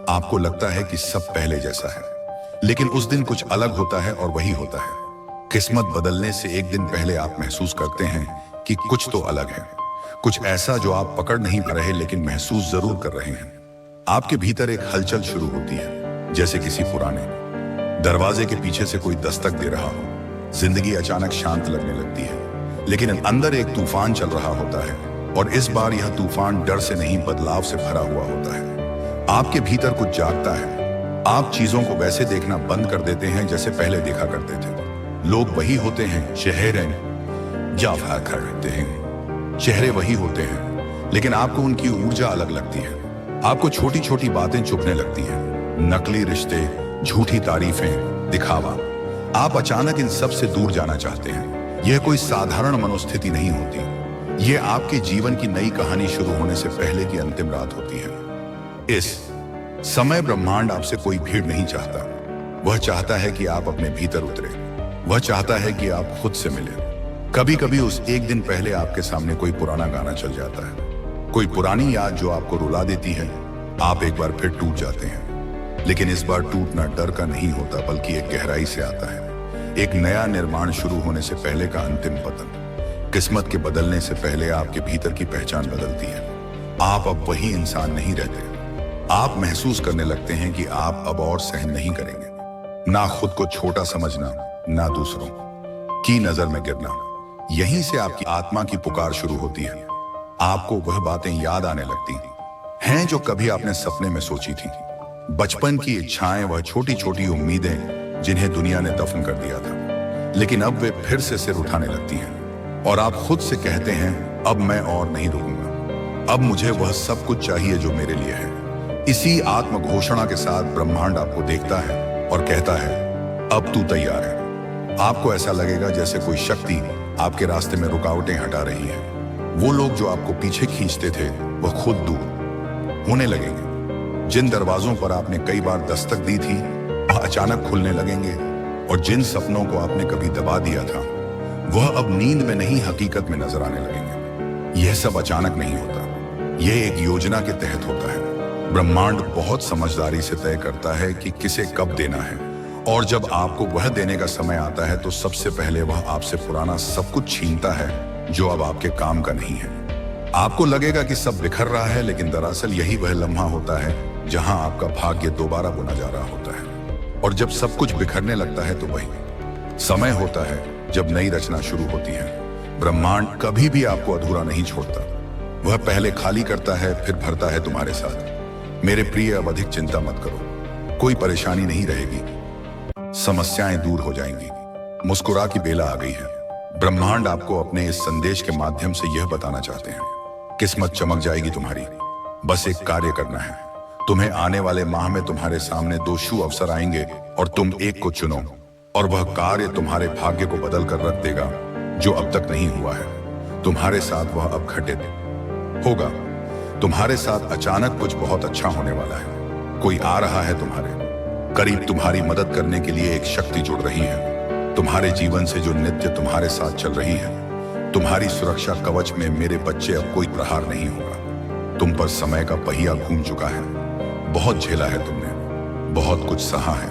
आपको लगता है कि सब पहले जैसा है, लेकिन उस दिन कुछ अलग होता है, और वही होता है किस्मत बदलने से एक दिन पहले आप महसूस करते हैं कि कुछ तो अलग है, कुछ ऐसा जो आप पकड़ नहीं पा रहे लेकिन महसूस जरूर कर रहे हैं। आपके भीतर एक हलचल शुरू होती है, जैसे किसी पुराने दरवाजे के पीछे से कोई दस्तक दे रहा हो। जिंदगी अचानक शांत लगने लगती है, लेकिन अंदर एक तूफान चल रहा होता है, और इस बार यह तूफान डर से नहीं, बदलाव से भरा हुआ होता है। आपके भीतर कुछ जागता है, आप चीजों को वैसे देखना बंद कर देते हैं जैसे पहले देखा करते थे। लोग वही होते हैं, चेहरे चेहरे वही होते हैं, लेकिन आपको उनकी ऊर्जा अलग लगती है। आपको छोटी छोटी बातें चुभने लगती हैं, नकली रिश्ते, झूठी तारीफें, दिखावा। आप अचानक इन सब से दूर जाना चाहते हैं। यह कोई साधारण मनोस्थिति नहीं होती, यह आपके जीवन की नई कहानी शुरू होने से पहले की अंतिम रात होती है। इस समय ब्रह्मांड आपसे कोई भीड़ नहीं चाहता, वह चाहता है कि आप अपने भीतर उतरे, वह चाहता है कि आप खुद से मिलें। कभी कभी उस एक दिन पहले आपके सामने कोई पुराना गाना चल जाता है, कोई पुरानी याद जो आपको रुला देती है। आप एक बार फिर टूट जाते हैं, लेकिन इस बार टूटना डर का नहीं होता, बल्कि एक गहराई से आता है। एक नया निर्माण शुरू होने से पहले का अंतिम पतन। किस्मत के बदलने से पहले आपके भीतर की पहचान बदलती है। आप अब वही इंसान नहीं रहते। आप महसूस करने लगते हैं कि आप अब और सहन नहीं करेंगे, ना खुद को छोटा समझना, ना दूसरों की नजर में गिरना। यहीं से आपकी आत्मा की पुकार शुरू होती है। आपको वह बातें याद आने लगती हैं जो कभी आपने सपने में सोची थी। बचपन की इच्छाएं, वह छोटी छोटी उम्मीदें जिन्हें दुनिया ने दफन कर दिया था, लेकिन अब वे फिर से सिर उठाने लगती हैं, और आप खुद से कहते हैं, अब मैं और नहीं रुकूंगा, अब मुझे वह सब कुछ चाहिए जो मेरे लिए है। इसी आत्म घोषणा के साथ ब्रह्मांड आपको देखता है और कहता है, अब तू तैयार है। आपको ऐसा लगेगा जैसे कोई शक्ति आपके रास्ते में रुकावटें हटा रही है। वो लोग जो आपको पीछे खींचते थे वह खुद दूर होने लगेंगे। जिन दरवाजों पर आपने कई बार दस्तक दी थी वह अचानक खुलने लगेंगे, और जिन सपनों को आपने कभी दबा दिया था वह अब नींद में नहीं, हकीकत में नजर आने लगेंगे। यह सब अचानक नहीं होता, यह एक योजना के तहत होता है। ब्रह्मांड बहुत समझदारी से तय करता है कि किसे कब देना है, और जब आपको वह देने का समय आता है तो सबसे पहले वह आपसे पुराना सब कुछ छीनता है जो अब आपके काम का नहीं है। आपको लगेगा कि सब बिखर रहा है, लेकिन दरअसल यही वह लम्हा होता है जहां आपका भाग्य दोबारा बुना जा रहा होता है। और जब सब कुछ बिखरने लगता है तो वही समय होता है जब नई रचना शुरू होती है। ब्रह्मांड कभी भी आपको अधूरा नहीं छोड़ता, वह पहले खाली करता है फिर भरता है तुम्हारे साथ। मेरे प्रिय, अब अधिक चिंता मत करो, कोई परेशानी नहीं रहेगी, समस्याएं दूर हो जाएंगी, मुस्कुरा की बेला आ गई है। ब्रह्मांड आपको अपने इस संदेश के माध्यम से यह बताना चाहते हैं, किस्मत चमक जाएगी तुम्हारी, बस एक कार्य करना है। तुम्हें आने वाले माह में तुम्हारे सामने 2 शुभ अवसर आएंगे, और तुम एक को चुनो, और वह कार्य तुम्हारे भाग्य को बदल कर रख देगा जो अब तक नहीं हुआ है। तुम्हारे साथ वह अब घटित होगा। तुम्हारे साथ अचानक कुछ बहुत अच्छा होने वाला है। कोई आ रहा है तुम्हारे करीब, तुम्हारी मदद करने के लिए एक शक्ति जुड़ रही है। तुम्हारे जीवन से जो नित्य तुम्हारे साथ चल रही है। तुम्हारी सुरक्षा कवच में मेरे बच्चे अब कोई प्रहार नहीं होगा। तुम पर समय का पहिया घूम चुका है, बहुत झेला है तुमने, बहुत कुछ सहा है,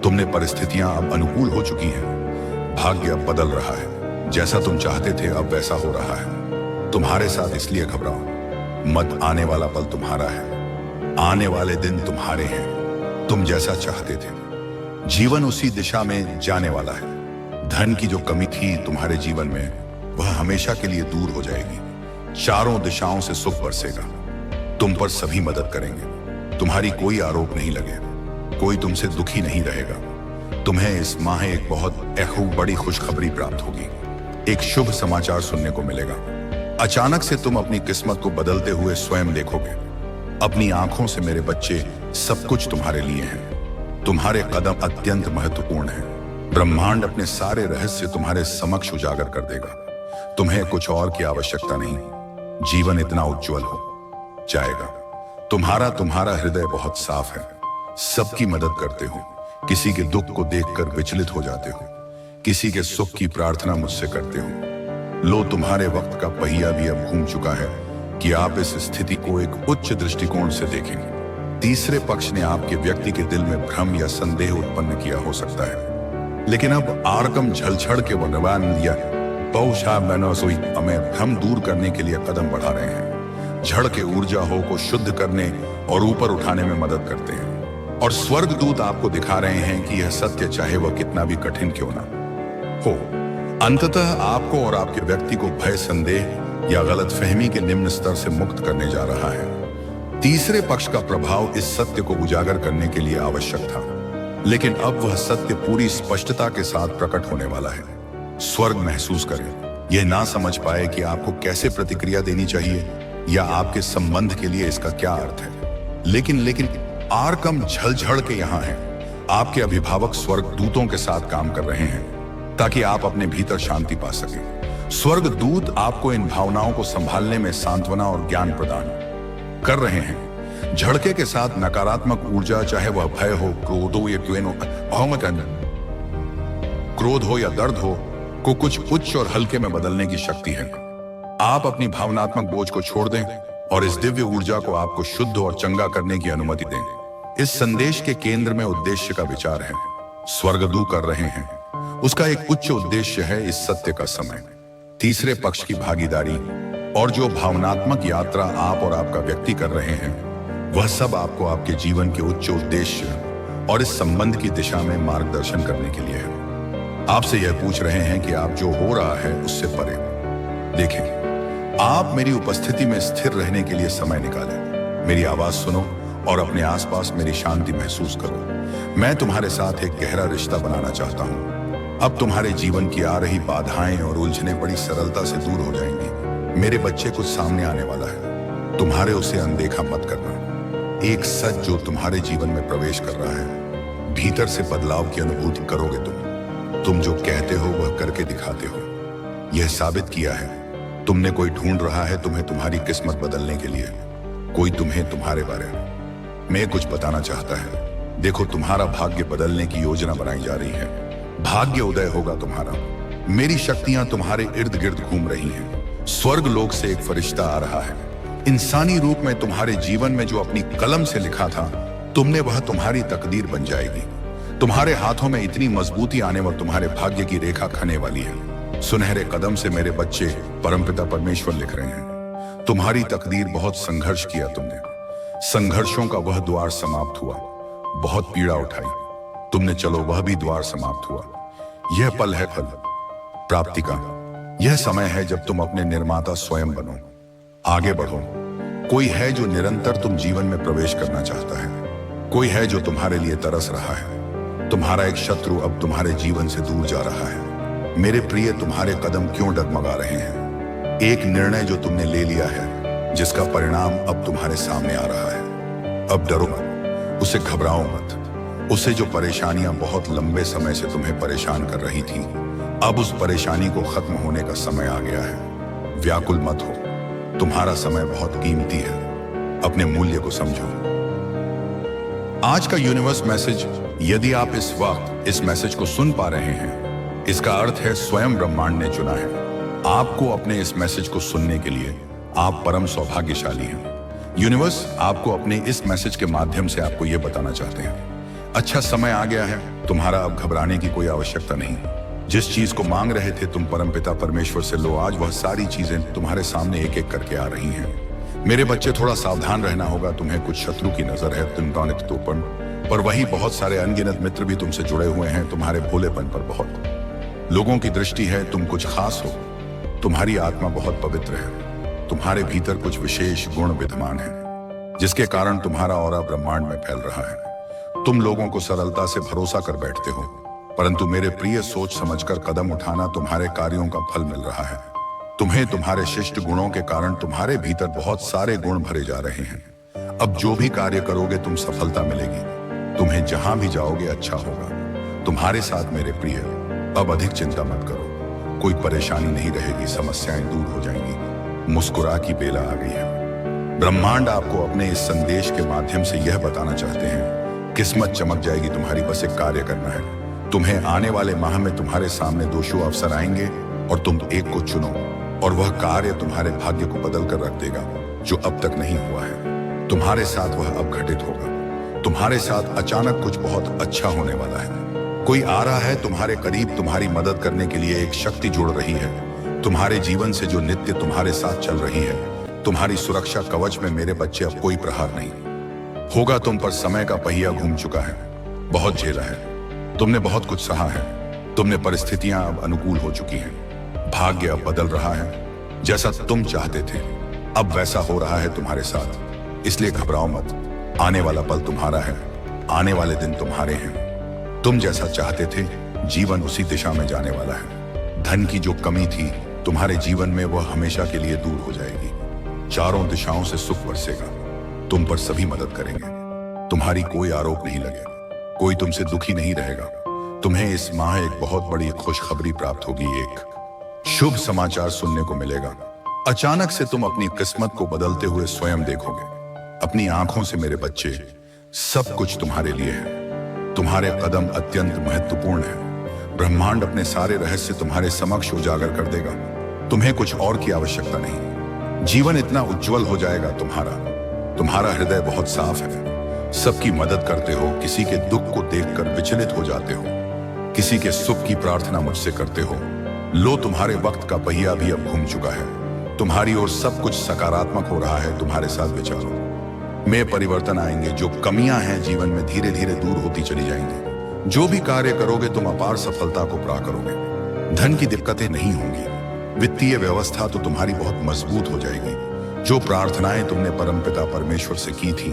तुमने परिस्थितियां अब अनुकूल हो चुकी हैं। भाग्य अब बदल रहा है। जैसा तुम चाहते थे अब वैसा हो रहा है। तुम्हारे साथ इसलिए घबराओ मत, आने वाला पल तुम्हारा है। आने वाले दिन तुम्हारे हैं। तुम जैसा चाहते थे जीवन उसी दिशा में जाने वाला है। धन की जो कमी थी तुम्हारे जीवन में वह हमेशा के लिए दूर हो जाएगी। चारों दिशाओं से सुख बरसेगा। तुम पर सभी मदद करेंगे। तुम्हारी कोई आरोप नहीं लगेगा। कोई तुमसे दुखी नहीं रहेगा। तुम्हें इस माह एक बहुत बड़ी खुशखबरी प्राप्त होगी। एक शुभ समाचार सुनने को मिलेगा। अचानक से तुम अपनी किस्मत को बदलते हुए स्वयं देखोगे। अपनी आंखों से मेरे बच्चे, सब कुछ तुम्हारे लिए है। तुम्हारे कदम अत्यंत महत्वपूर्ण है। ब्रह्मांड अपने सारे रहस्य तुम्हारे समक्ष उजागर कर देगा। तुम्हें कुछ और की आवश्यकता नहीं। जीवन इतना उज्जवल हो जाएगा। तुम्हारा हृदय बहुत साफ है। सबकी मदद करते हो। किसी के दुख को देखकर विचलित हो जाते हो। किसी के सुख की प्रार्थना मुझसे करते हो। लो, तुम्हारे वक्त का पहिया भी अब घूम चुका है कि आप इस स्थिति को एक उच्च दृष्टिकोण से देखेंगे। तीसरे पक्ष ने आपके व्यक्ति के दिल में भ्रम या संदेह उत्पन्न किया हो सकता है, लेकिन अब आरकम झलझड़ के भगवान या हमें भ्रम दूर करने के लिए कदम बढ़ा रहे हैं। झड़ के ऊर्जा हो को शुद्ध करने और ऊपर उठाने में मदद करते हैं। और स्वर्गदूत आपको दिखा रहे हैं कि यह सत्य चाहे वह कितना भी कठिन क्यों ना हो, अंततः आपको और आपके व्यक्ति को भय, संदेह या गलतफहमी के निम्न स्तर से मुक्त करने जा रहा है। तीसरे पक्ष का प्रभाव इस सत्य को उजागर करने के लिए आवश्यक था, लेकिन अब वह सत्य पूरी स्पष्टता के साथ प्रकट होने वाला है। स्वर्ग महसूस करें। यह ना समझ पाए कि आपको कैसे प्रतिक्रिया देनी चाहिए या आपके संबंध के लिए इसका क्या अर्थ है, लेकिन आरकम झलझड़ के यहाँ है। आपके अभिभावक स्वर्ग दूतों के साथ काम कर रहे हैं ताकि आप अपने भीतर शांति पा सकें। स्वर्ग दूत आपको इन भावनाओं को संभालने में सांत्वना और ज्ञान प्रदान कर रहे हैं। झड़के के साथ नकारात्मक ऊर्जा, चाहे वह भय हो, क्रोध हो या दर्द हो, को कुछ उच्च और हल्के में बदलने की शक्ति है। आप अपनी भावनात्मक बोझ को छोड़ दें और इस दिव्य ऊर्जा को आपको शुद्ध और चंगा करने की अनुमति दें। इस संदेश के केंद्र में उद्देश्य का विचार है। स्वर्गदूत कर रहे हैं। उसका एक उच्च उद्देश्य है इस सत्य का समय, तीसरे पक्ष की भागीदारी और जो भावनात्मक यात्रा आप और आपका व्यक्ति कर रहे हैं, वह सब आपको आपके जीवन के उच्च उद्देश्य और इस संबंध की दिशा में मार्गदर्शन करने के लिए है। आपसे यह पूछ रहे हैं कि आप जो हो रहा है उससे परे देखें। आप मेरी उपस्थिति में स्थिर रहने के लिए समय निकालें। मेरी आवाज सुनो और अपने आसपास मेरी शांति महसूस करो। मैं तुम्हारे साथ एक गहरा रिश्ता बनाना चाहता हूँ। अब तुम्हारे जीवन की आ रही बाधाएं और उलझने बड़ी सरलता से दूर हो जाएंगी। मेरे बच्चे कुछ सामने आने वाला है। तुम्हारे उसे अनदेखा मत करना। एक सच जो तुम्हारे जीवन में प्रवेश कर रहा है। भीतर से बदलाव की अनुभूति करोगे तुम जो कहते हो वह करके दिखाते हो। यह साबित किया है। तुमने कोई ढूंढ रहा है तुम्हें तुम्हारी किस्मत बदलने के लिए। कोई तुम्हें तुम्हारे बारे में कुछ बताना चाहता है। देखो, तुम्हारा भाग्य बदलने की योजना बनाई जा रही है। भाग्य उदय होगा तुम्हारा। मेरी शक्तियां तुम्हारे इर्द गिर्द घूम रही हैं। स्वर्ग लोक से एक फरिश्ता आ रहा है। इंसानी रूप में तुम्हारे जीवन में जो अपनी कलम से लिखा था तुमने, वह तुम्हारी तकदीर बन जाएगी। तुम्हारे हाथों में इतनी मजबूती आने व तुम्हारे भाग्य की रेखा खने वाली है। सुनहरे कदम से मेरे बच्चे परमपिता परमेश्वर लिख रहे हैं। तुम्हारी तकदीर बहुत संघर्ष किया तुमने। संघर्षों का वह द्वार समाप्त हुआ। बहुत पीड़ा उठाई तुमने, चलो वह भी द्वार समाप्त हुआ। यह पल है फल प्राप्ति का। यह समय है जब तुम अपने निर्माता स्वयं बनो। आगे बढ़ो। कोई है जो निरंतर तुम जीवन में प्रवेश करना चाहता है। कोई है जो तुम्हारे लिए तरस रहा है। तुम्हारा एक शत्रु अब तुम्हारे जीवन से दूर जा रहा है। मेरे प्रिय, तुम्हारे कदम क्यों डगमगा रहे हैं? एक निर्णय जो तुमने ले लिया है, जिसका परिणाम अब तुम्हारे सामने आ रहा है। अब डरो मत, उसे घबराओ मत। उसे जो परेशानियां बहुत लंबे समय से तुम्हें परेशान कर रही थी, अब उस परेशानी को खत्म होने का समय आ गया है। व्याकुल मत हो। तुम्हारा समय बहुत कीमती है। अपने मूल्य को समझो। आज का यूनिवर्स मैसेज, यदि आप इस वक्त इस मैसेज को सुन पा रहे हैं, इसका अर्थ है स्वयं ब्रह्मांड ने चुना है आपको अपने इस मैसेज को सुनने के लिए। आप परम सौभाग्यशाली हैं। यूनिवर्स आपको अपने इस मैसेज के माध्यम से आपको यह बताना चाहते हैं, अच्छा समय आ गया है, तुम्हारा अब घबराने की कोई आवश्यकता नहीं। जिस चीज को मांग रहे थे तुम परमपिता परमेश्वर से लो, आज वह सारी चीजें तुम्हारे सामने एक एक करके आ रही हैं। मेरे बच्चे, थोड़ा सावधान रहना होगा। तुम्हें कुछ शत्रु की नजर है, तुम पर वही बहुत सारे अनगिनत मित्र भी तुमसे जुड़े हुए हैं। तुम्हारे भोलेपन पर बहुत लोगों की दृष्टि है। तुम कुछ खास हो, तुम्हारी आत्मा बहुत पवित्र है। तुम्हारे भीतर कुछ विशेष गुण विद्यमान है, जिसके कारण तुम्हारा ऑरा ब्रह्मांड में फैल रहा है। तुम लोगों को सरलता से भरोसा कर बैठते हो, परंतु मेरे प्रिय, सोच समझकर कदम उठाना। तुम्हारे कार्यों का फल मिल रहा है। तुम्हें तुम्हारे शिष्ट गुणों के कारण तुम्हारे भीतर बहुत सारे गुण भरे जा रहे हैं। अब जो भी कार्य करोगे तुम सफलता मिलेगी। तुम्हें जहां भी जाओगे अच्छा होगा। तुम्हारे साथ मेरे प्रिय, अब अधिक चिंता मत करो। कोई परेशानी नहीं रहेगी, समस्याएं दूर हो जाएंगी। मुस्कुरा की बेला आ गई है। ब्रह्मांड आपको अपने इस संदेश के माध्यम से यह बताना चाहते हैं, किस्मत चमक जाएगी तुम्हारी, बस एक कार्य करना है। तुम्हें आने वाले माह में तुम्हारे सामने 2 शुभ अवसर आएंगे और तुम एक को चुनो और वह कार्य तुम्हारे भाग्य को बदल कर रख देगा। जो अब तक नहीं हुआ है तुम्हारे साथ, वह अब घटित होगा। तुम्हारे साथ अचानक कुछ बहुत अच्छा होने वाला है। कोई आ रहा है तुम्हारे करीब, तुम्हारी मदद करने के लिए एक शक्ति जुड़ रही है। तुम्हारे जीवन से जो नित्य तुम्हारे साथ चल रही है, तुम्हारी सुरक्षा कवच में मेरे बच्चे अब कोई प्रहार नहीं होगा तुम पर। समय का पहिया घूम चुका है, बहुत झेला है, तुमने बहुत कुछ सहा है। तुमने परिस्थितियां अब अनुकूल हो चुकी हैं। भाग्य अब बदल रहा है। जैसा तुम चाहते थे अब वैसा हो रहा है तुम्हारे साथ। इसलिए घबराओ मत। आने वाला पल तुम्हारा है, आने वाले दिन तुम्हारे हैं। तुम जैसा चाहते थे जीवन उसी दिशा में जाने वाला है। धन की जो कमी थी तुम्हारे जीवन में, वह हमेशा के लिए दूर हो जाएगी। चारों दिशाओं से सुख बरसेगा। तुम पर सभी मदद करेंगे। तुम्हारी कोई आरोप नहीं लगेगा, कोई तुमसे दुखी नहीं रहेगा। तुम्हें इस माह एक बहुत बड़ी खुशखबरी प्राप्त होगी। एक शुभ समाचार सुनने को मिलेगा। अचानक से तुम अपनी किस्मत को बदलते हुए स्वयं देखोगे अपनी आंखों से। मेरे बच्चे, सब कुछ तुम्हारे लिए है। तुम्हारे कदम अत्यंत महत्वपूर्ण है। ब्रह्मांड अपने सारे रहस्य तुम्हारे समक्ष उजागर कर देगा। तुम्हें कुछ और की आवश्यकता नहीं। जीवन इतना उज्जवल हो जाएगा तुम्हारा हृदय बहुत साफ है। सबकी मदद करते हो, किसी के दुख को देखकर विचलित हो जाते हो, किसी के सुख की प्रार्थना मुझसे करते हो। लो, तुम्हारे वक्त का पहिया भी अब घूम चुका है। तुम्हारी ओर सब कुछ सकारात्मक हो रहा है। तुम्हारे साथ विचारो में परिवर्तन आएंगे। जो कमियां हैं जीवन में धीरे धीरे दूर होती चली जाएंगी। जो भी कार्य करोगे तुम अपार सफलता को प्राप्त करोगे। धन की दिक्कतें नहीं होंगी। वित्तीय व्यवस्था तो तुम्हारी बहुत मजबूत हो जाएगी। जो प्रार्थनाएं तुमने परमपिता परमेश्वर से की थी,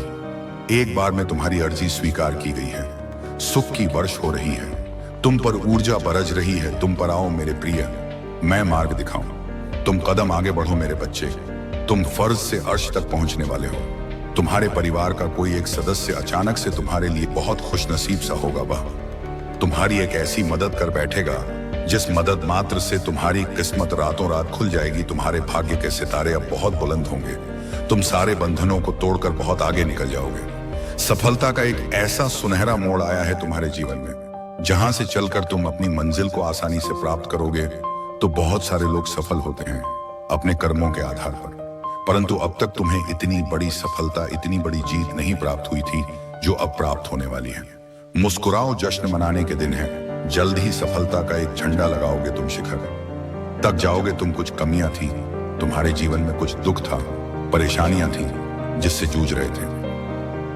एक बार में तुम्हारी अर्जी स्वीकार की गई है। सुख की वर्ष हो रही है। तुम पर ऊर्जा बरज रही है। तुम पर आओ मेरे प्रिय, मैं मार्ग दिखाऊं। तुम कदम आगे बढ़ो मेरे बच्चे। तुम फर्ज से अर्श तक पहुंचने वाले हो। तुम्हारे परिवार का कोई एक सदस्य अचानक से तुम्हारे लिए बहुत खुशनसीब सा होगा। वह तुम्हारी एक ऐसी मदद कर बैठेगा जिस मदद मात्र से तुम्हारी किस्मत रातों रात खुल जाएगी। तुम्हारे भाग्य के सितारे अब बहुत बुलंद होंगे। तुम सारे बंधनों को तोड़कर बहुत आगे निकल जाओगे। सफलता का एक ऐसा सुनहरा मोड़ आया है तुम्हारे जीवन में, जहां से चलकर तुम अपनी मंजिल को आसानी से प्राप्त करोगे। तो बहुत सारे लोग सफल होते हैं अपने कर्मों के आधार पर, परंतु अब तक तुम्हें इतनी बड़ी सफलता, इतनी बड़ी जीत नहीं प्राप्त हुई थी जो अब प्राप्त होने वाली है। मुस्कुराओ, जश्न मनाने के दिन है। जल्द ही सफलता का एक झंडा लगाओगे तुम शिखर तक जाओगे। तुम कुछ कमियां थी तुम्हारे जीवन में, कुछ दुख था, परेशानियां थी जिससे जूझ रहे थे।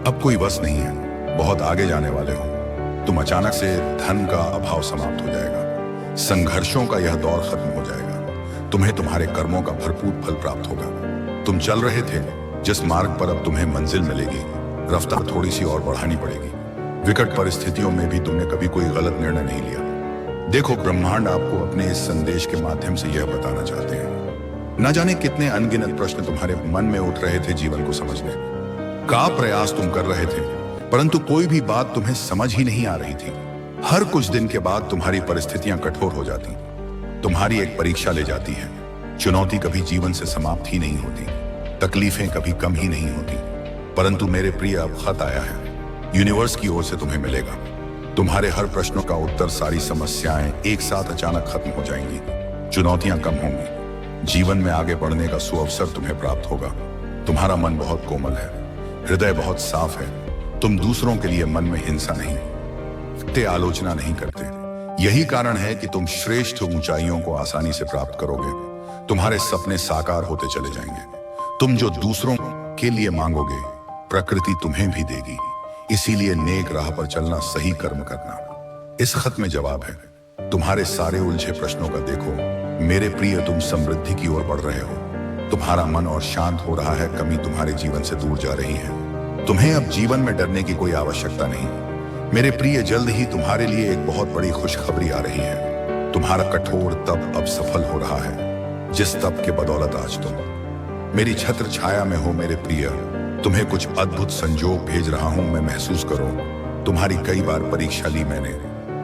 अब कोई बस नहीं है, बहुत आगे जाने वाले हो तुम। अचानक से धन का अभाव समाप्त हो जाएगा। संघर्षों का यह दौर खत्म हो जाएगा। तुम्हें तुम्हारे कर्मों का भरपूर फल प्राप्त होगा। तुम चल रहे थे जिस मार्ग पर अब तुम्हें मंजिल मिलेगी, रफ्तार थोड़ी सी और बढ़ानी पड़ेगी। विकट परिस्थितियों में भी तुमने कभी कोई गलत निर्णय नहीं लिया। देखो, ब्रह्मांड आपको अपने इस संदेश के माध्यम से यह बताना चाहते हैं। न जाने कितने अनगिनत प्रश्न तुम्हारे मन में उठ रहे थे जीवन को समझने का प्रयास तुम कर रहे थे, परंतु कोई भी बात तुम्हें समझ ही नहीं आ रही थी। हर कुछ दिन के बाद तुम्हारी परिस्थितियां कठोर हो जाती, तुम्हारी एक परीक्षा ले जाती है। चुनौती कभी जीवन से समाप्त ही नहीं होती, तकलीफें कभी कम ही नहीं होती। परंतु मेरे प्रिय, अब खत आया है। यूनिवर्स की ओर से तुम्हें मिलेगा। तुम्हारे हर प्रश्नों का उत्तर, सारी समस्याएं एक साथ अचानक खत्म हो जाएंगी। चुनौतियां कम होंगी। जीवन में आगे बढ़ने का सुअवसर तुम्हें प्राप्त होगा। तुम्हारा मन बहुत कोमल है, हृदय बहुत साफ है। तुम दूसरों के लिए मन में हिंसा नहीं, कुत्ते आलोचना नहीं करते। यही कारण है कि तुम श्रेष्ठ ऊंचाइयों को आसानी से प्राप्त करोगे। तुम्हारे सपने साकार होते चले जाएंगे। तुम जो दूसरों के लिए मांगोगे, प्रकृति तुम्हें भी देगी। इसीलिए नेक राह पर चलना, सही कर्म करना। इस खत में जवाब है। तुम्हारे सारे उलझे प्रश्नों का देखो मेरे प्रिय, तुम समृद्धि की ओर बढ़ रहे हो। तुम्हारा मन और शांत हो रहा है, कमी तुम्हारे जीवन से दूर जा रही है। तुम्हें अब जीवन में डरने की कोई आवश्यकता नहीं। मेरे प्रिय, जल्द ही तुम्हारे लिए एक बहुत बड़ी खुशखबरी आ रही है। तुम्हारा कठोर तप अब सफल हो रहा है, जिस तप के बदौलत आज तुम मेरी छत्र छाया में हो। मेरे प्रिय, तुम्हें कुछ अद्भुत संजोग भेज रहा हूं मैं, महसूस करो। तुम्हारी कई बार परीक्षा ली मैंने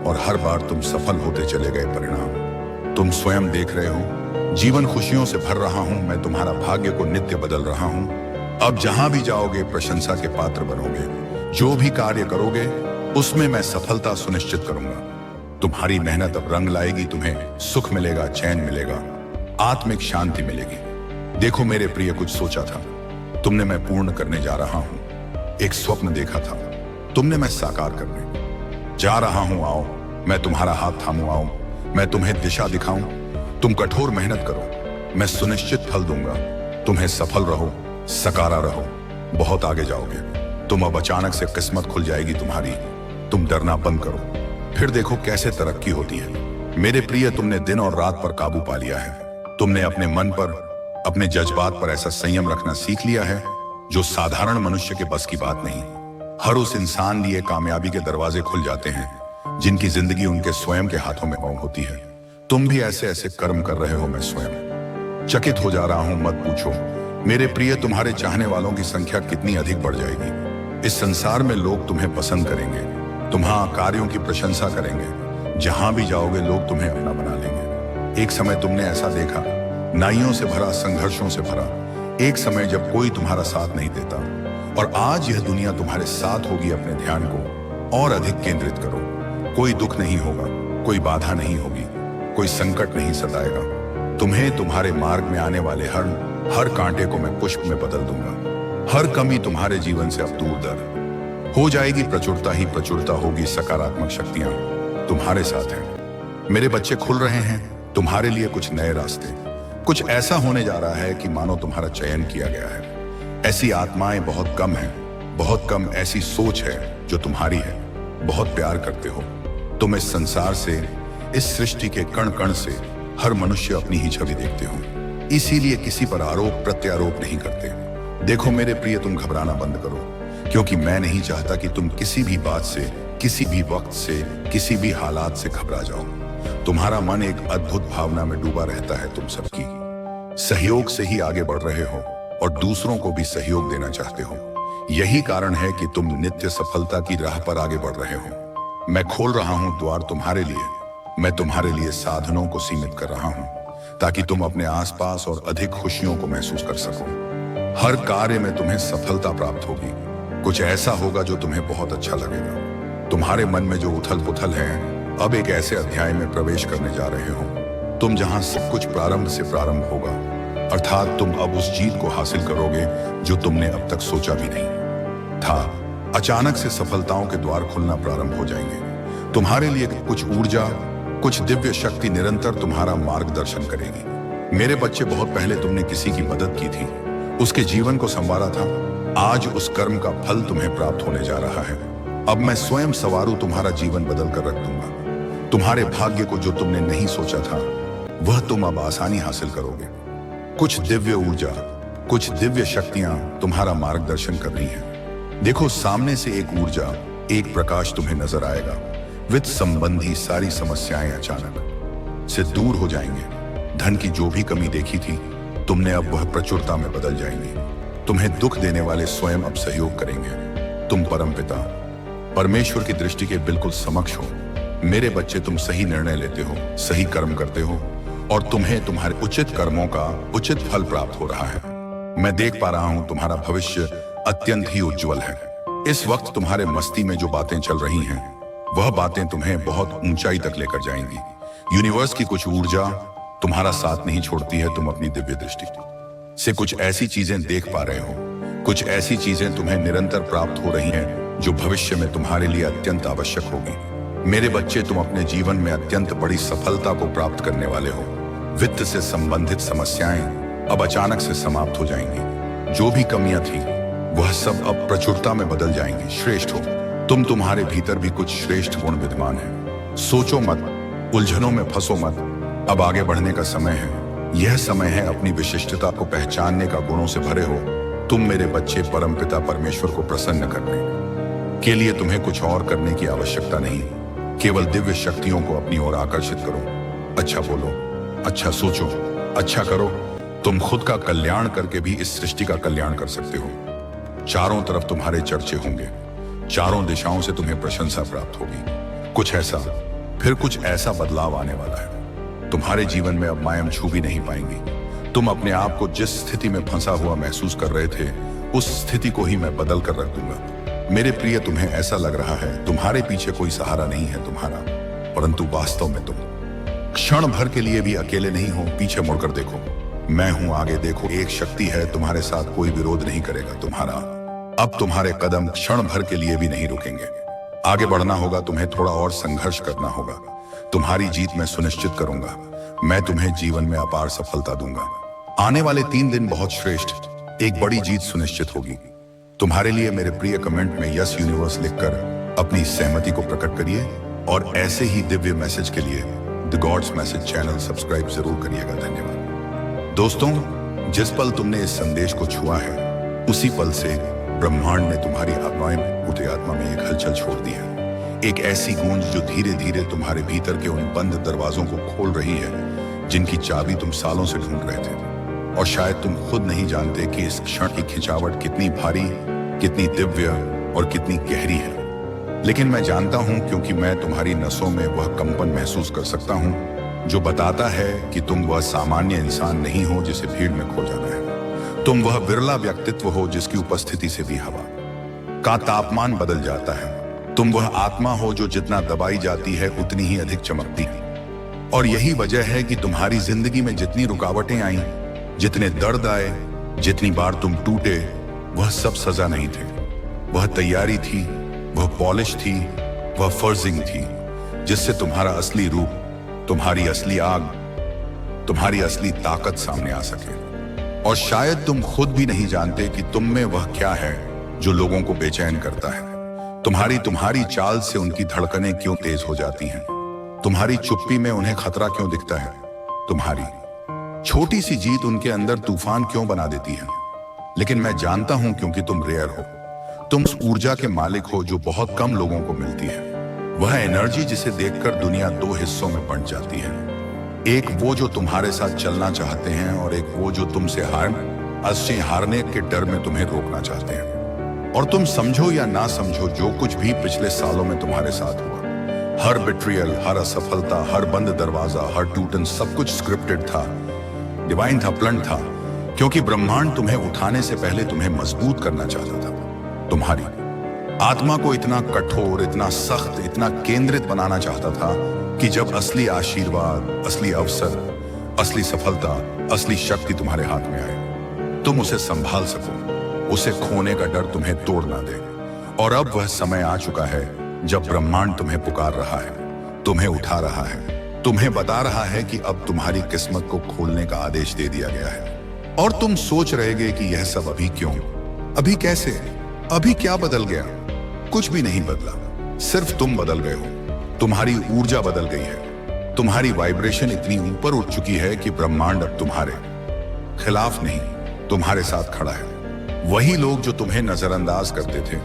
और हर बार तुम सफल होते चले गए। परिणाम तुम स्वयं देख रहे हो। जीवन खुशियों से भर रहा हूं मैं, तुम्हारा भाग्य को नित्य बदल रहा हूं। अब जहां भी जाओगे प्रशंसा के पात्र बनोगे। जो भी कार्य करोगे उसमें मैं सफलता सुनिश्चित करूंगा। तुम्हारी मेहनत अब रंग लाएगी, तुम्हें सुख मिलेगा, चैन मिलेगा, आत्मिक शांति मिलेगी। देखो मेरे प्रिय, कुछ सोचा था तुमने, मैं पूर्ण करने जा रहा हूं। एक स्वप्न देखा था तुमने, मैं साकार करने जा रहा हूं। आओ, मैं तुम्हारा हाथ थामूं। आओ, मैं तुम्हें दिशा दिखाऊं। तुम कठोर मेहनत करो, मैं सुनिश्चित फल दूंगा। तुम्हें सफल रहो, सकारा रहो, बहुत आगे जाओगे। तुम अब अचानक से किस्मत खुल जाएगी तुम्हारी। तुम डरना बंद करो, फिर देखो कैसे तरक्की होती है। मेरे प्रिय, तुमने दिन और रात पर काबू पा लिया है। तुमने अपने मन पर, अपने जज्बात पर ऐसा संयम रखना सीख लिया है जो साधारण मनुष्य के बस की बात नहीं। हर उस इंसान लिए कामयाबी के दरवाजे खुल जाते हैं जिनकी जिंदगी उनके स्वयं के हाथों में होती है। तुम भी ऐसे ऐसे कर्म कर रहे हो, मैं स्वयं चकित हो जा रहा हूं। मत पूछो मेरे प्रिय, तुम्हारे चाहने वालों की संख्या कितनी अधिक बढ़ जाएगी। इस संसार में लोग तुम्हें पसंद करेंगे, तुम्हारे कार्यों की प्रशंसा करेंगे। जहां भी जाओगे लोग तुम्हें अपना बना लेंगे। एक समय तुमने ऐसा देखा, नाइयों से भरा, संघर्षों से भरा एक समय जब कोई तुम्हारा साथ नहीं देता। और आज यह दुनिया तुम्हारे साथ होगी। अपने ध्यान को और अधिक केंद्रित करो। कोई दुख नहीं होगा, कोई बाधा नहीं होगी, कोई संकट नहीं सताएगा। तुम्हें तुम्हारे मार्ग में आने वाले हर कांटे को मैं पुष्प में बदल दूंगा। हर कमी तुम्हारे जीवन से अब दूर दर हो जाएगी। प्रचुरता ही प्रचुरता होगी। सकारात्मक शक्तियां तुम्हारे साथ हैं। मेरे बच्चे, खुल रहे हैं तुम्हारे लिए कुछ नए रास्ते। कुछ ऐसा होने जा रहा है कि मानो तुम्हारा चयन किया गया है। ऐसी आत्माएं बहुत कम हैं, बहुत कम ऐसी सोच है जो तुम्हारी है। बहुत प्यार करते हो तुम इस संसार से, इस सृष्टि के कण कण से। हर मनुष्य अपनी ही छवि देखते हो, इसीलिए किसी पर आरोप प्रत्यारोप नहीं करते। देखो मेरे प्रिय, तुम घबराना बंद करो, क्योंकि मैं नहीं चाहता कि तुम किसी भी बात से, किसी भी वक्त से, किसी भी हालात से घबरा जाओ। तुम्हारा मन एक अद्भुत भावना में डूबा रहता है। तुम सबकी सहयोग से ही आगे बढ़ रहे हो और दूसरों को भी सहयोग देना चाहते हो। यही कारण है कि तुम नित्य सफलता की राह पर आगे बढ़ रहे हो। मैं खोल रहा हूं द्वार तुम्हारे लिए। मैं तुम्हारे लिए साधनों को सीमित कर रहा हूं ताकि तुम अपने आसपास और अधिक खुशियों को महसूस कर सको। हर कार्य में तुम्हें सफलता प्राप्त होगी। कुछ ऐसा होगा जो तुम्हें बहुत अच्छा लगेगा। तुम्हारे मन में जो उथल पुथल है, अब एक ऐसे अध्याय में प्रवेश करने जा रहे हो तुम जहां सब कुछ प्रारंभ से प्रारंभ होगा। अर्थात तुम अब उस जीत को हासिल करोगे जो तुमने अब तक सोचा भी नहीं था। अचानक से सफलताओं के द्वार खुलना प्रारंभ हो जाएंगे। तुम्हारे लिए कुछ ऊर्जा, कुछ दिव्य शक्ति निरंतर तुम्हारा मार्गदर्शन करेगी। मेरे बच्चे, बहुत पहले तुमने किसी की मदद की थी, उसके जीवन को संवारा था। आज उस कर्म का फल तुम्हें प्राप्त होने जा रहा है। अब मैं स्वयं सवारू तुम्हारा जीवन बदल कर रख दूंगा। तुम्हारे भाग्य को जो तुमने नहीं सोचा था वह तुम अब आसानी हासिल करोगे। कुछ दिव्य ऊर्जा, कुछ दिव्य शक्तियां तुम्हारा मार्गदर्शन कर रही हैं। देखो सामने से एक ऊर्जा, एक प्रकाश तुम्हें नजर आएगा। वित्त संबंधी सारी समस्याएं अचानक से दूर हो जाएंगे। धन की जो भी कमी देखी थी तुमने, अब वह प्रचुरता में बदल जाएंगी। तुम्हें दुख देने वाले स्वयं अब सहयोग करेंगे। तुम परमपिता परमेश्वर की दृष्टि के बिल्कुल समक्ष हो। मेरे बच्चे, तुम सही निर्णय लेते हो, सही कर्म करते हो और तुम्हें तुम्हारे उचित कर्मों का उचित फल प्राप्त हो रहा है। मैं देख पा रहा हूं तुम्हारा भविष्य अत्यंत ही उज्जवल है। इस वक्त तुम्हारे मस्ती में जो बातें चल रही हैं वह बातें तुम्हें बहुत ऊंचाई तक लेकर जाएंगी। यूनिवर्स की कुछ ऊर्जा तुम्हारा साथ नहीं छोड़ती है। तुम अपनी दिव्य दृष्टि से कुछ ऐसी चीजें देख पा रहे हो, कुछ ऐसी चीजें तुम्हें निरंतर प्राप्त हो रही हैं जो भविष्य में तुम्हारे लिए अत्यंत आवश्यक होगी। मेरे बच्चे, तुम अपने जीवन में अत्यंत बड़ी सफलता को प्राप्त करने वाले हो। वित्त से संबंधित समस्याएं अब अचानक से समाप्त हो जाएंगी। जो भी कमियां थी वह सब अब प्रचुरता में बदल जाएंगी। श्रेष्ठ हो तुम, तुम्हारे भीतर भी कुछ श्रेष्ठ गुण विद्यमान है। सोचो मत, उलझनों में फंसो मत, अब आगे बढ़ने का समय है। यह समय है अपनी विशिष्टता को पहचानने का। गुणों से भरे हो तुम मेरे बच्चे। परमपिता परमेश्वर को प्रसन्न करने के लिए तुम्हें कुछ और करने की आवश्यकता नहीं, केवल दिव्य शक्तियों को अपनी ओर आकर्षित करो। अच्छा बोलो, अच्छा सोचो, अच्छा करो। तुम खुद का कल्याण करके भी इस सृष्टि का कल्याण कर सकते हो। चारों तरफ तुम्हारे चर्चे होंगे, चारों दिशाओं से तुम्हें प्रशंसा प्राप्त होगी। कुछ ऐसा, फिर कुछ ऐसा बदलाव आने वाला है। तुम्हारे जीवन में अब मायम छू भी नहीं पाएंगी। तुम अपने आप को जिस स्थिति में फंसा हुआ महसूस कर रहे थे, उस स्थिति को ही मैं बदल कर रख दूंगा। मेरे प्रिय, तुम्हें ऐसा लग रहा है तुम्हारे पीछे कोई सहारा नहीं है तुम्हारा, परंतु वास्तव में तुम क्षण भर के लिए भी अकेले नहीं हो। पीछे मुड़कर देखो, मैं हूं, आगे देखो। एक शक्ति है, तुम्हारे साथ कोई विरोध नहीं करेगा तुम्हारा। अब तुम्हारे कदम क्षण भर के लिए भी नहीं रुकेंगे। आगे बढ़ना होगा, तुम्हें थोड़ा और संघर्ष करना होगा। तुम्हारी जीत मैं सुनिश्चित करूंगा। मैं तुम्हें जीवन में अपार सफलता दूंगा। आने वाले 3 दिन बहुत श्रेष्ठ, एक बड़ी जीत सुनिश्चित होगी तुम्हारे लिए। मेरे प्रिय, कमेंट में यस यूनिवर्स लिखकर अपनी सहमति को प्रकट करिए और ऐसे ही दिव्य मैसेज के लिए the gods message channel subscribe जरूर करिएगा। धन्यवाद। दोस्तों, जिस पल तुमने इस संदेश को छुआ है, उसी पल से ब्रह्मांड ने तुम्हारी आत्मा में एक हलचल छोड़ दी है। एक ऐसी गूंज जो धीरे धीरे तुम्हारे भीतर के उन बंद दरवाजों को खोल रही है जिनकी चाबी तुम सालों से ढूंढ रहे थे। और शायद तुम खुद नहीं जानते कि इस क्षण की खिंचावट कितनी भारी, कितनी दिव्य और कितनी गहरी है। लेकिन मैं जानता हूं, क्योंकि मैं तुम्हारी नसों में वह कंपन महसूस कर सकता हूं जो बताता है कि तुम वह सामान्य इंसान नहीं हो जिसे भीड़ में खो जाना है। तुम वह विरला व्यक्तित्व हो जिसकी उपस्थिति से भी हवा का तापमान बदल जाता है। तुम वह आत्मा हो जो जितना दबाई जाती है उतनी ही अधिक चमकती है। और यही वजह है कि तुम्हारी जिंदगी में जितनी रुकावटें आई, जितने दर्द आए, जितनी बार तुम टूटे, वह सब सजा नहीं थे। वह तैयारी थी, वह पॉलिश थी, वह फर्जिंग थी, जिससे तुम्हारा असली रूप, तुम्हारी असली आग, तुम्हारी असली ताकत सामने आ सके। और शायद तुम खुद भी नहीं जानते कि तुम में वह क्या है जो लोगों को बेचैन करता है। तुम्हारी चाल से उनकी धड़कनें क्यों तेज हो जाती हैं? तुम्हारी चुप्पी में उन्हें खतरा क्यों दिखता है? तुम्हारी छोटी सी जीत उनके अंदर तूफान क्यों बना देती है? लेकिन मैं जानता हूं, क्योंकि तुम रेयर हो। तुम उस ऊर्जा के मालिक हो जो बहुत कम लोगों को मिलती है। वह एनर्जी जिसे देखकर दुनिया 2 हिस्सों में बंट जाती है। एक वो जो तुम्हारे साथ चलना चाहते हैं, और एक वो जो तुमसे हारने के डर में तुम्हें रोकना चाहते हैं। और तुम समझो या ना समझो, जो कुछ भी पिछले सालों में तुम्हारे साथ हुआ, हर बिट्रियल, हर असफलता, हर बंद दरवाजा, हर टूटन, सब कुछ स्क्रिप्टेड था, डिवाइन था, प्लान था। क्योंकि ब्रह्मांड तुम्हें उठाने से पहले तुम्हें मजबूत करना चाहता था। तुम्हारी आत्मा को इतना कठोर, इतना सख्त, इतना केंद्रित बनाना चाहता था कि जब असली आशीर्वाद, असली अवसर, असली सफलता, असली शक्ति तुम्हारे हाथ में आए, तुम उसे संभाल सको, उसे खोने का डर तुम्हें तोड़ ना दे। और अब वह समय आ चुका है जब ब्रह्मांड तुम्हें पुकार रहा है, तुम्हें उठा रहा है, तुम्हें बता रहा है कि अब तुम्हारी किस्मत को खोलने का आदेश दे दिया गया है। और तुम सोच रहेगे कि यह सब अभी क्यों, अभी कैसे, अभी क्या बदल गया? कुछ भी नहीं बदला, सिर्फ तुम बदल गए हो। तुम्हारी ऊर्जा बदल गई है। तुम्हारी वाइब्रेशन इतनी ऊपर उठ चुकी है कि ब्रह्मांड अब तुम्हारे खिलाफ नहीं, तुम्हारे साथ खड़ा है। वही लोग जो तुम्हें नजरअंदाज करते थे,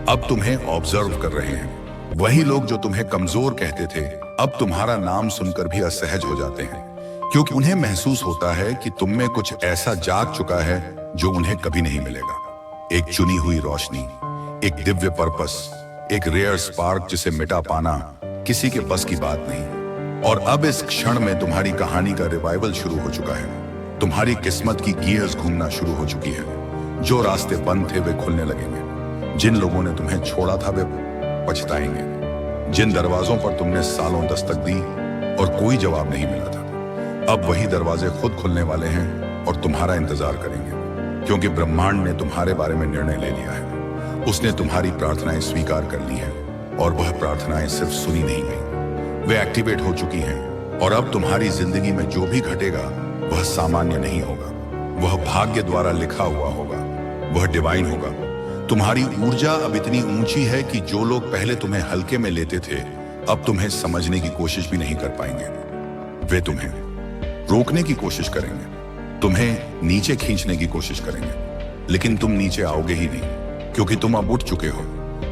अब तुम्हें ऑब्जर्व कर रहे हैं। वही लोग जो तुम्हें कमजोर कहते थे, अब तुम्हारा नाम सुनकर भी असहज हो जाते हैं, क्योंकि उन्हें महसूस होता है कि तुम में कुछ ऐसा जाग चुका है जो उन्हें कभी नहीं मिलेगा। एक चुनी हुई रोशनी, एक दिव्य पर्पस, एक रेयर स्पार्क जिसे मिटा पाना किसी के बस की बात नहीं। और अब इस क्षण में तुम्हारी कहानी का रिवाइवल शुरू हो चुका है। तुम्हारी किस्मत की गियर्स घूमना शुरू हो चुकी है। जो रास्ते बंद थे वे खुलने लगेंगे। जिन लोगों ने तुम्हें छोड़ा था वे पछताएंगे। जिन दरवाजों पर तुमने सालों दस्तक दी और कोई जवाब नहीं मिला था, अब वही दरवाजे खुद खुलने वाले हैं और तुम्हारा इंतजार करेंगे। क्योंकि ब्रह्मांड ने तुम्हारे बारे में निर्णय ले लिया है। उसने तुम्हारी प्रार्थनाएं स्वीकार कर ली हैं और वह प्रार्थनाएं सिर्फ सुनी नहीं गई, वे एक्टिवेट हो चुकी हैं। और अब तुम्हारी जिंदगी में जो भी घटेगा वह सामान्य नहीं होगा, वह भाग्य द्वारा लिखा हुआ होगा, वह डिवाइन होगा। तुम्हारी ऊर्जा अब इतनी ऊंची है कि जो लोग पहले तुम्हें हल्के में लेते थे अब तुम्हें समझने की कोशिश भी नहीं कर पाएंगे। वे तुम्हें रोकने की कोशिश करेंगे, तुम्हें नीचे खींचने की कोशिश करेंगे, लेकिन तुम नीचे आओगे ही नहीं, क्योंकि तुम अब उठ चुके हो।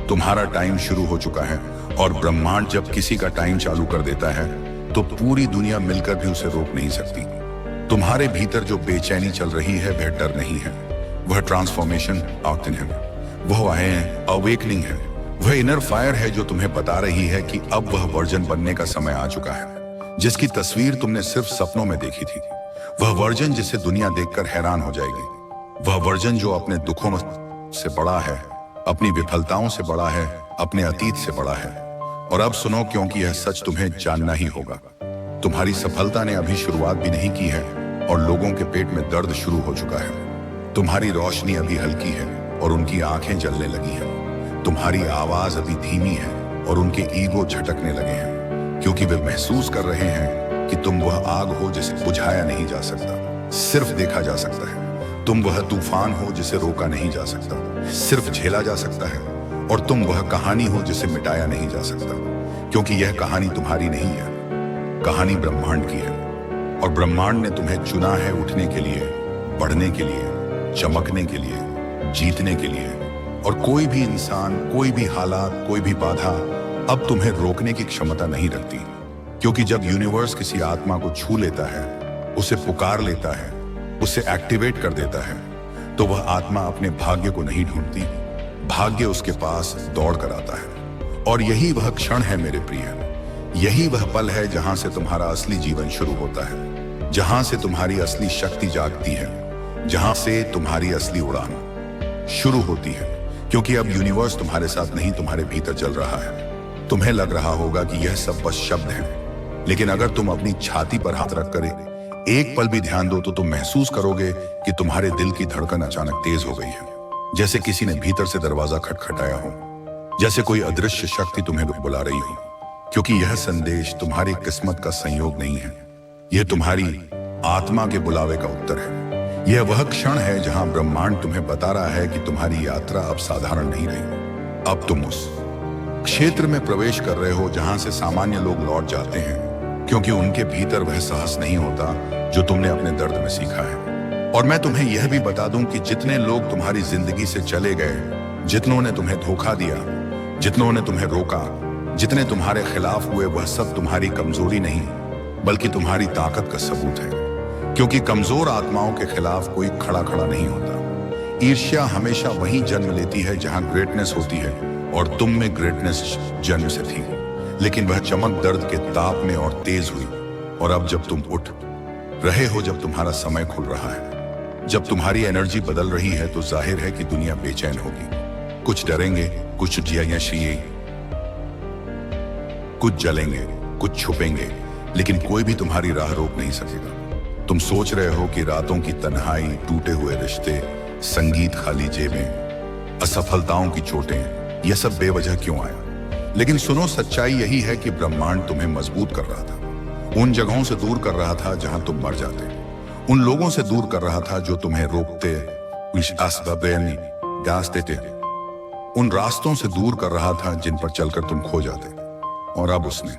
तुम्हारा टाइम शुरू हो चुका है, और ब्रह्मांड जब किसी का टाइम चालू कर देता है तो पूरी दुनिया मिलकर भी उसे रोक नहीं सकती। तुम्हारे भीतर जो बेचैनी चल रही है वह डर नहीं है, वह ट्रांसफॉर्मेशन आउटन है, वह अवेकनिंग है, वह इनर फायर है जो तुम्हें बता रही है कि अब वह वर्जन बनने का समय आ चुका है जिसकी तस्वीर तुमने सिर्फ सपनों में देखी थी। वह वर्जन जिसे दुनिया देखकर हैरान हो जाएगी, वह वर्जन जो अपने दुखों से बड़ा है, अपनी विफलताओं से बड़ा है, अपने अतीत से बड़ा है। और अब सुनो, क्योंकि यह सच तुम्हें जानना ही होगा। तुम्हारी सफलता ने अभी शुरुआत भी नहीं की है और लोगों के पेट में दर्द शुरू हो चुका है। तुम्हारी रोशनी अभी हल्की है और उनकी आंखें जलने लगी हैं। तुम्हारी आवाज अभी धीमी है और उनके ईगो झटकने लगे हैं, क्योंकि वे महसूस कर रहे हैं कि तुम वह आग हो जिसे बुझाया नहीं जा सकता, सिर्फ देखा जा सकता है। तुम वह तूफान हो जिसे रोका नहीं जा सकता, सिर्फ झेला जा सकता है। और तुम वह कहानी हो जिसे मिटाया नहीं जा सकता, क्योंकि यह कहानी तुम्हारी नहीं है, कहानी ब्रह्मांड की है। और ब्रह्मांड ने तुम्हें चुना है उठने के लिए, बढ़ने के लिए, चमकने के लिए, जीतने के लिए। और कोई भी इंसान, कोई भी हालात, कोई भी बाधा अब तुम्हें रोकने की क्षमता नहीं रखती, क्योंकि जब यूनिवर्स किसी आत्मा को छू लेता है, उसे पुकार लेता है, उसे एक्टिवेट कर देता है, तो वह आत्मा अपने भाग्य को नहीं ढूंढती, भाग्य उसके पास दौड़ कर आता है। और यही वह क्षण है मेरे प्रिय, यही वह पल है जहां से तुम्हारा असली जीवन शुरू होता है, जहां से तुम्हारी असली शक्ति जागती है, जहां से तुम्हारी असली उड़ान शुरू होती है। क्योंकि अब यूनिवर्स तुम्हारे साथ नहीं, तुम्हारे भीतर चल रहा है। तुम्हें लग रहा होगा कि यह सब बस शब्द हैं, लेकिन अगर तुम अपनी छाती पर हाथ रख कर एक पल भी ध्यान दो तो तुम महसूस करोगे कि तुम्हारे दिल की धड़कन अचानक तेज हो गई है, जैसे किसी ने भीतर से दरवाजा खटखटाया हो, जैसे कोई अदृश्य शक्ति तुम्हें बुला रही हो। क्योंकि यह संदेश तुम्हारी किस्मत का संयोग नहीं है, यह तुम्हारी आत्मा के बुलावे का उत्तर है। यह वह क्षण है जहां ब्रह्मांड तुम्हें बता रहा है कि तुम्हारी यात्रा अब साधारण नहीं रही। अब तुम उस क्षेत्र में प्रवेश कर रहे हो जहां से सामान्य लोग लौट जाते हैं, क्योंकि उनके भीतर वह साहस नहीं होता जो तुमने अपने दर्द में सीखा है। और मैं तुम्हें यह भी बता दूं कि जितने लोग तुम्हारी जिंदगी से चले गए, जितनों ने तुम्हें धोखा दिया, जितनों ने तुम्हें रोका, जितने तुम्हारे खिलाफ हुए, वह सब तुम्हारी कमजोरी नहीं बल्कि तुम्हारी ताकत का सबूत है। क्योंकि कमजोर आत्माओं के खिलाफ कोई खड़ा नहीं होता। ईर्ष्या हमेशा वहीं जन्म लेती है जहां ग्रेटनेस होती है, और तुम में ग्रेटनेस जन्म से थी, लेकिन वह चमक दर्द के ताप में और तेज हुई। और अब जब तुम उठ रहे हो, जब तुम्हारा समय खुल रहा है, जब तुम्हारी एनर्जी बदल रही है, तो जाहिर है कि दुनिया बेचैन होगी। कुछ डरेंगे, कुछ जियाशिए, कुछ जलेंगे, कुछ छुपेंगे, लेकिन कोई भी तुम्हारी राह रोक नहीं सकेगा। तुम सोच रहे हो कि रातों की तन्हाई, टूटे हुए रिश्ते, संगीत खाली जेबें, असफलताओं की चोटें, यह सब बेवजह क्यों आया। लेकिन सुनो, सच्चाई यही है कि ब्रह्मांड तुम्हें मजबूत कर रहा था, उन जगहों से दूर कर रहा था जहां तुम मर जाते, उन लोगों से दूर कर रहा था जो तुम्हें रोकते, उन रास्तों से दूर कर रहा था जिन पर चलकर तुम खो जाते। और अब उसने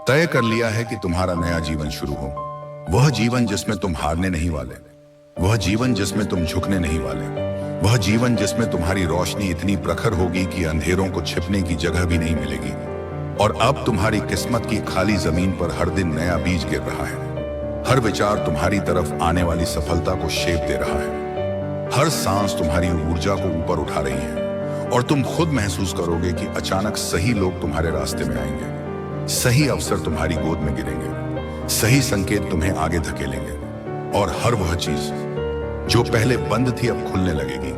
तय कर लिया है कि तुम्हारा नया जीवन शुरू हो, वह जीवन जिसमें तुम हारने नहीं वाले, वह जीवन जिसमें तुम झुकने नहीं वाले, वह जीवन जिसमें तुम्हारी रोशनी इतनी प्रखर होगी कि अंधेरों को छिपने की जगह भी नहीं मिलेगी। और अब तुम्हारी किस्मत की खाली जमीन पर हर दिन नया बीज गिर रहा है। हर विचार तुम्हारी तरफ आने वाली सफलता को शेप दे रहा है। हर सांस तुम्हारी ऊर्जा को ऊपर उठा रही है, और तुम खुद महसूस करोगे कि अचानक सही लोग तुम्हारे रास्ते में आएंगे, सही अवसर तुम्हारी गोद में गिरेंगे, सही संकेत तुम्हें आगे धकेलेंगे। और हर वह चीज जो पहले बंद थी अब खुलने लगेगी,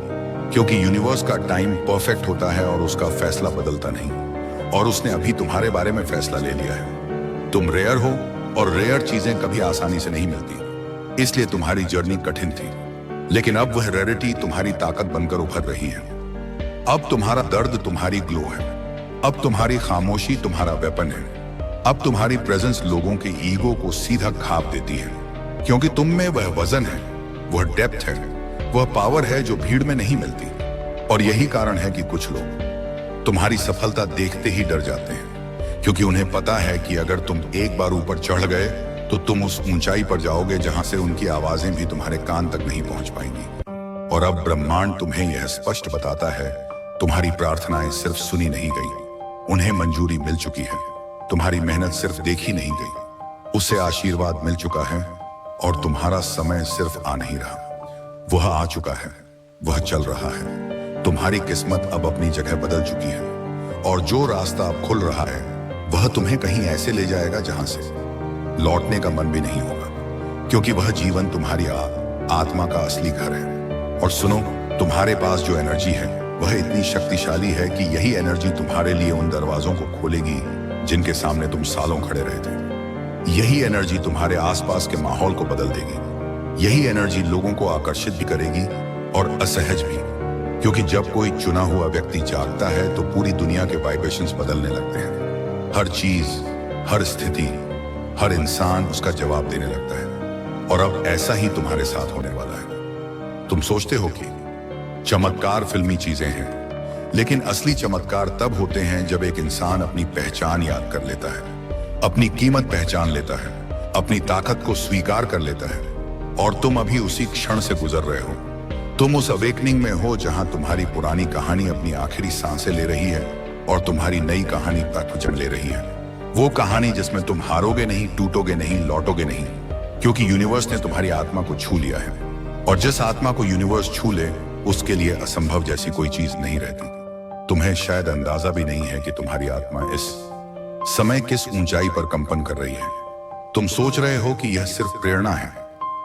क्योंकि यूनिवर्स का टाइम परफेक्ट होता है और उसका फैसला बदलता नहीं। और उसने अभी तुम्हारे बारे में फैसला ले लिया है। तुम रेयर हो, और रेयर चीजें कभी आसानी से नहीं मिलती, इसलिए तुम्हारी जर्नी कठिन थी, लेकिन अब वह रेयरिटी तुम्हारी ताकत बनकर उभर रही है। अब तुम्हारा दर्द तुम्हारी ग्लो है, अब तुम्हारी खामोशी तुम्हारा वेपन है। अब तुम्हारी प्रेजेंस लोगों के ईगो को सीधा घाप देती है, क्योंकि तुम में वह वजन है, वह डेप्थ है, वह पावर है जो भीड़ में नहीं मिलती। और यही कारण है कि कुछ लोग तुम्हारी सफलता देखते ही डर जाते हैं, क्योंकि उन्हें पता है कि अगर तुम एक बार ऊपर चढ़ गए तो तुम उस ऊंचाई पर जाओगे जहां से उनकी आवाजें भी तुम्हारे कान तक नहीं पहुंच पाएंगी। और अब ब्रह्मांड तुम्हें यह स्पष्ट बताता है, तुम्हारी प्रार्थनाएं सिर्फ सुनी नहीं गई, उन्हें मंजूरी मिल चुकी है। तुम्हारी मेहनत सिर्फ देखी नहीं गई, उसे आशीर्वाद मिल चुका है। और तुम्हारा समय सिर्फ आ नहीं रहा, वह आ चुका है, वह चल रहा है। तुम्हारी किस्मत अब अपनी जगह बदल चुकी है, और जो रास्ता अब खुल रहा है वह तुम्हें कहीं ऐसे ले जाएगा जहां से लौटने का मन भी नहीं होगा, क्योंकि वह जीवन तुम्हारी आत्मा का असली घर है। और सुनो, तुम्हारे पास जो एनर्जी है वह इतनी शक्तिशाली है कि यही एनर्जी तुम्हारे लिए उन दरवाजों को खोलेगी जिनके सामने तुम सालों खड़े रहे थे। यही एनर्जी तुम्हारे आसपास के माहौल को बदल देगी। यही एनर्जी लोगों को आकर्षित भी करेगी और असहज भी, क्योंकि जब कोई चुना हुआ व्यक्ति जागता है तो पूरी दुनिया के वाइब्रेशंस बदलने लगते हैं। हर चीज, हर स्थिति, हर इंसान उसका जवाब देने लगता है। और अब ऐसा ही तुम्हारे साथ होने वाला है। तुम सोचते हो कि चमत्कार फिल्मी चीजें हैं, लेकिन असली चमत्कार तब होते हैं जब एक इंसान अपनी पहचान याद कर लेता है, अपनी कीमत पहचान लेता है, अपनी ताकत को स्वीकार कर लेता है। और तुम अभी उसी क्षण से गुजर रहे हो। तुम उस अवेकनिंग में हो जहां तुम्हारी पुरानी कहानी अपनी आखिरी सांसें ले रही है और तुम्हारी नई कहानी तक जड़ ले रही है। वो कहानी जिसमें तुम हारोगे नहीं, टूटोगे नहीं, लौटोगे नहीं, क्योंकि यूनिवर्स ने तुम्हारी आत्मा को छू लिया है। और जिस आत्मा को यूनिवर्स छू ले उसके लिए असंभव जैसी कोई चीज नहीं रहती। तुम्हें शायद अंदाजा भी नहीं है कि तुम्हारी आत्मा इस समय किस ऊंचाई पर कंपन कर रही है। तुम सोच रहे हो कि यह सिर्फ प्रेरणा है,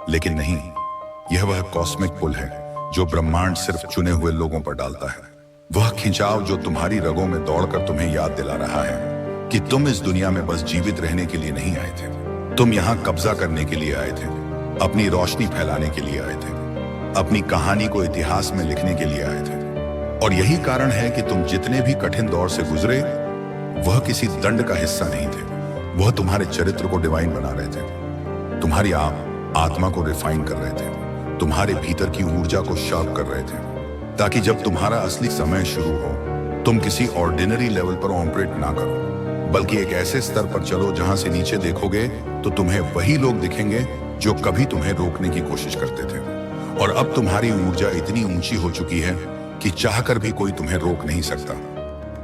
लेकिन नहीं, यह वह कॉस्मिक पुल है जो ब्रह्मांड सिर्फ चुने हुए लोगों पर डालता है। वह खिंचाव जो तुम्हारी रगों में दौड़कर तुम्हें याद दिला रहा है कि तुम इस दुनिया में बस जीवित रहने के लिए नहीं आए थे, तुम यहां कब्जा करने के लिए आए थे, अपनी रोशनी फैलाने के लिए आए थे, अपनी कहानी को इतिहास में लिखने के लिए आए थे। और यही कारण है कि तुम जितने भी कठिन दौर से गुजरे वह किसी दंड का हिस्सा नहीं थे, वह तुम्हारे चरित्र को डिवाइन बना रहे थे, तुम्हारी आत्मा को रिफाइन कर रहे थे, तुम्हारे भीतर की ऊर्जा को शार्प कर रहे थे, ताकि जब तुम्हारा असली समय शुरू हो तुम किसी ऑर्डिनरी लेवल पर ऑपरेट ना करो, बल्कि एक ऐसे स्तर पर चलो जहां से नीचे देखोगे तो तुम्हें वही लोग दिखेंगे जो कभी तुम्हें रोकने की कोशिश करते थे। और अब तुम्हारी ऊर्जा इतनी ऊंची हो चुकी है कि चाहकर भी कोई तुम्हें रोक नहीं सकता,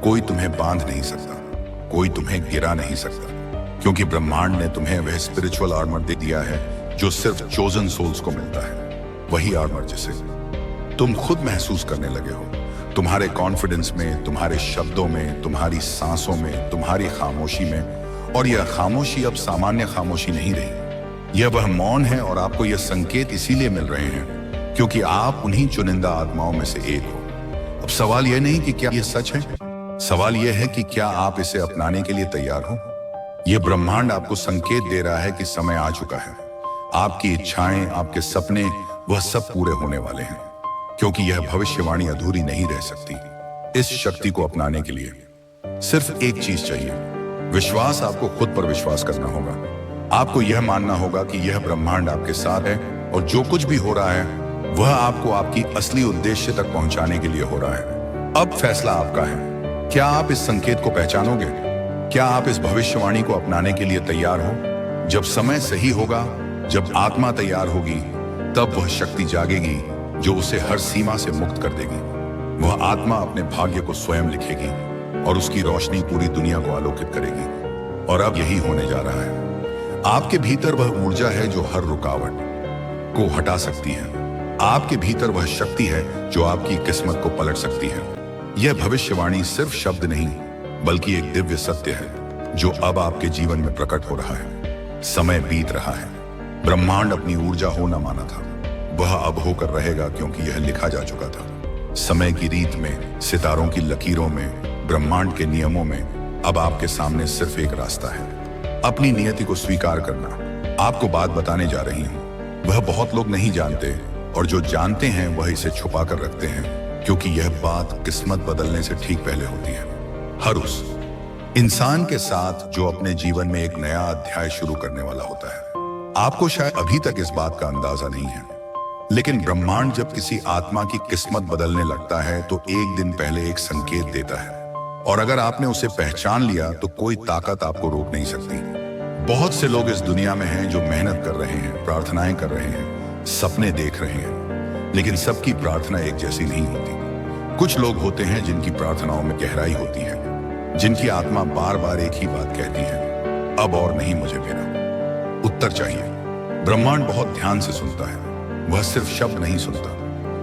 कोई तुम्हें बांध नहीं सकता, कोई तुम्हें गिरा नहीं सकता, क्योंकि ब्रह्मांड ने तुम्हें वह स्पिरिचुअल आर्मर दे दिया है जो सिर्फ चोजन सोल्स को मिलता है। वही आर्मर जिसे तुम खुद महसूस करने लगे हो, तुम्हारे कॉन्फिडेंस में, तुम्हारे शब्दों में, तुम्हारी सांसों में, तुम्हारी खामोशी में। और यह खामोशी अब सामान्य खामोशी नहीं रही, यह वह मौन है। और आपको यह संकेत इसीलिए मिल रहे हैं क्योंकि आप उन्हीं चुनिंदा आत्माओं में से एक हो। अब सवाल यह नहीं कि क्या यह सच है, सवाल यह है कि क्या आप इसे अपनाने के लिए तैयार हो। यह ब्रह्मांड आपको संकेत दे रहा है कि समय आ चुका है। आपकी इच्छाएं, आपके सपने, वह सब पूरे होने वाले हैं, क्योंकि यह भविष्यवाणी अधूरी नहीं रह सकती। इस शक्ति को अपनाने के लिए सिर्फ एक चीज चाहिए, विश्वास। आपको खुद पर विश्वास करना होगा। आपको यह मानना होगा कि यह ब्रह्मांड आपके साथ है और जो कुछ भी हो रहा है वह आपको आपकी असली उद्देश्य तक पहुंचाने के लिए हो रहा है। अब फैसला आपका है। क्या आप इस संकेत को पहचानोगे? क्या आप इस भविष्यवाणी को अपनाने के लिए तैयार हो? जब समय सही होगा, जब आत्मा तैयार होगी, तब वह शक्ति जागेगी जो उसे हर सीमा से मुक्त कर देगी। वह आत्मा अपने भाग्य को स्वयं लिखेगी और उसकी रोशनी पूरी दुनिया को आलोकित करेगी। और अब यही होने जा रहा है। आपके भीतर वह ऊर्जा है जो हर रुकावट को हटा सकती है। आपके भीतर वह शक्ति है जो आपकी किस्मत को पलट सकती है। यह भविष्यवाणी सिर्फ शब्द नहीं, बल्कि एक दिव्य सत्य है जो अब आपके जीवन में प्रकट हो रहा है। समय बीत रहा है। ब्रह्मांड अपनी ऊर्जा हो न माना था, वह अब होकर रहेगा, क्योंकि यह लिखा जा चुका था। समय की रीत में, सितारों की लकीरों में, ब्रह्मांड के नियमों में अब आपके सामने सिर्फ एक रास्ता है, अपनी नियति को स्वीकार करना। आपको बात बताने जा रही हूं, वह बहुत लोग नहीं जानते, और जो जानते हैं वह इसे छुपा कर रखते हैं, क्योंकि यह बात किस्मत बदलने से ठीक पहले होती है। हर उस इंसान के साथ जो अपने जीवन में एक नया अध्याय शुरू करने वाला होता है। आपको शायद अभी तक इस बात का अंदाजा नहीं है, लेकिन ब्रह्मांड जब किसी आत्मा की किस्मत बदलने लगता है तो एक दिन पहले एक संकेत देता है, और अगर आपने उसे पहचान लिया तो कोई ताकत आपको रोक नहीं सकती। बहुत से लोग इस दुनिया में हैं जो मेहनत कर रहे हैं, प्रार्थनाएं कर रहे हैं, सपने देख रहे हैं, लेकिन सबकी प्रार्थना एक जैसी नहीं होती। कुछ लोग होते हैं जिनकी प्रार्थनाओं में गहराई होती है, जिनकी आत्मा बार बार एक ही बात कहती है, अब और नहीं, मुझे मेरा उत्तर चाहिए। ब्रह्मांड बहुत ध्यान से सुनता है, वह सिर्फ शब्द नहीं सुनता,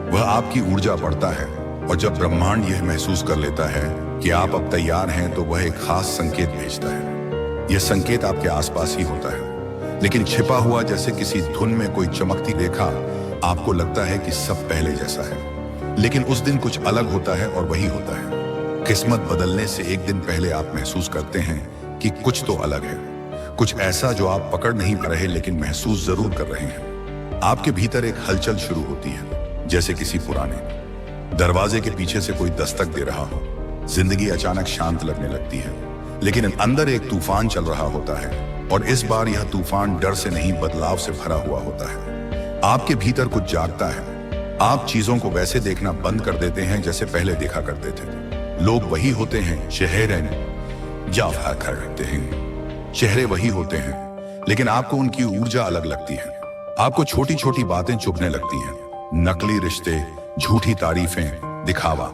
वह आपकी ऊर्जा बढ़ता है। और जब ब्रह्मांड यह महसूस कर लेता है कि आप अब तैयार हैं तो वह एक खास संकेत भेजता है। यह संकेत आपके आसपास ही होता है, लेकिन छिपा हुआ, जैसे किसी धुन में कोई चमकती रेखा। आपको लगता है कि सब पहले जैसा है, लेकिन उस दिन कुछ अलग होता है, और वही होता है किस्मत बदलने से एक दिन पहले आप महसूस करते हैं कि कुछ तो अलग है, कुछ ऐसा जो आप पकड़ नहीं पा रहे लेकिन महसूस जरूर कर रहे हैं। आपके भीतर एक हलचल शुरू होती है, जैसे किसी पुराने दरवाजे के पीछे से कोई दस्तक दे रहा हो। जिंदगी अचानक शांत लगने लगती है, लेकिन अंदर एक तूफान चल रहा होता है, और इस बार यह तूफान डर से नहीं, बदलाव से भरा हुआ होता है। आपके भीतर कुछ जागता है। आप चीजों को वैसे देखना बंद कर देते हैं जैसे पहले देखा करते थे। लोग वही होते हैं, चेहरे करते हैं, चेहरे वही होते हैं, लेकिन आपको उनकी ऊर्जा अलग लगती है। आपको छोटी छोटी बातें चुभने लगती हैं, नकली रिश्ते, झूठी तारीफें, दिखावा।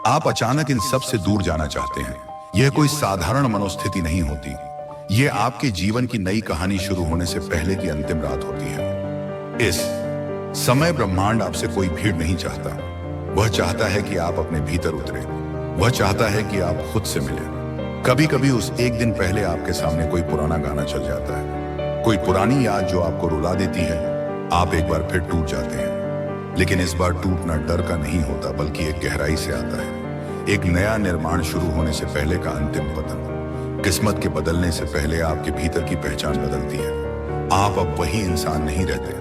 आप अचानक इन सब से दूर जाना चाहते हैं। यह कोई साधारण मनोस्थिति नहीं होती, यह आपके जीवन की नई कहानी शुरू होने से पहले की अंतिम रात होती है। इस समय ब्रह्मांड आपसे कोई भीड़ नहीं चाहता। वह चाहता है कि आप अपने भीतर उतरे। वह चाहता है कि आप खुद से मिलें। कभी कभी उस एक दिन पहले आपके सामने कोई पुराना गाना चल जाता है, कोई पुरानी याद जो आपको रुला देती है। आप एक बार फिर टूट जाते हैं, लेकिन इस बार टूटना डर का नहीं होता, बल्कि एक गहराई से आता है। एक नया निर्माण शुरू होने से पहले का अंतिम पतन। किस्मत के बदलने से पहले आपके भीतर की पहचान बदलती है। आप अब वही इंसान नहीं रहते।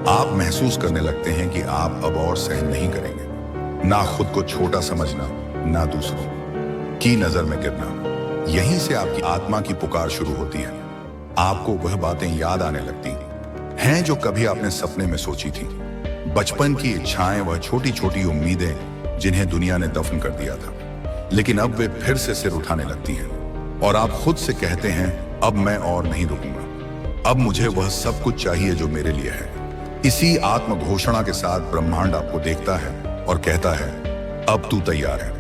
आप महसूस करने लगते हैं कि आप अब और सहन नहीं करेंगे, ना खुद को छोटा समझना, ना दूसरों की नजर में गिरना। यहीं से आपकी आत्मा की पुकार शुरू होती है। आपको वह बातें याद आने लगती हैं जो कभी आपने सपने में सोची थी। बचपन की इच्छाएं, वह छोटी छोटी उम्मीदें जिन्हें दुनिया ने दफन कर दिया था, लेकिन अब वे फिर से सिर उठाने लगती हैं। और आप खुद से कहते हैं, अब मैं और नहीं रुकूंगा, अब मुझे वह सब कुछ चाहिए जो मेरे लिए है। इसी आत्म घोषणा के साथ ब्रह्मांड आपको देखता है और कहता है, अब तू तैयार है।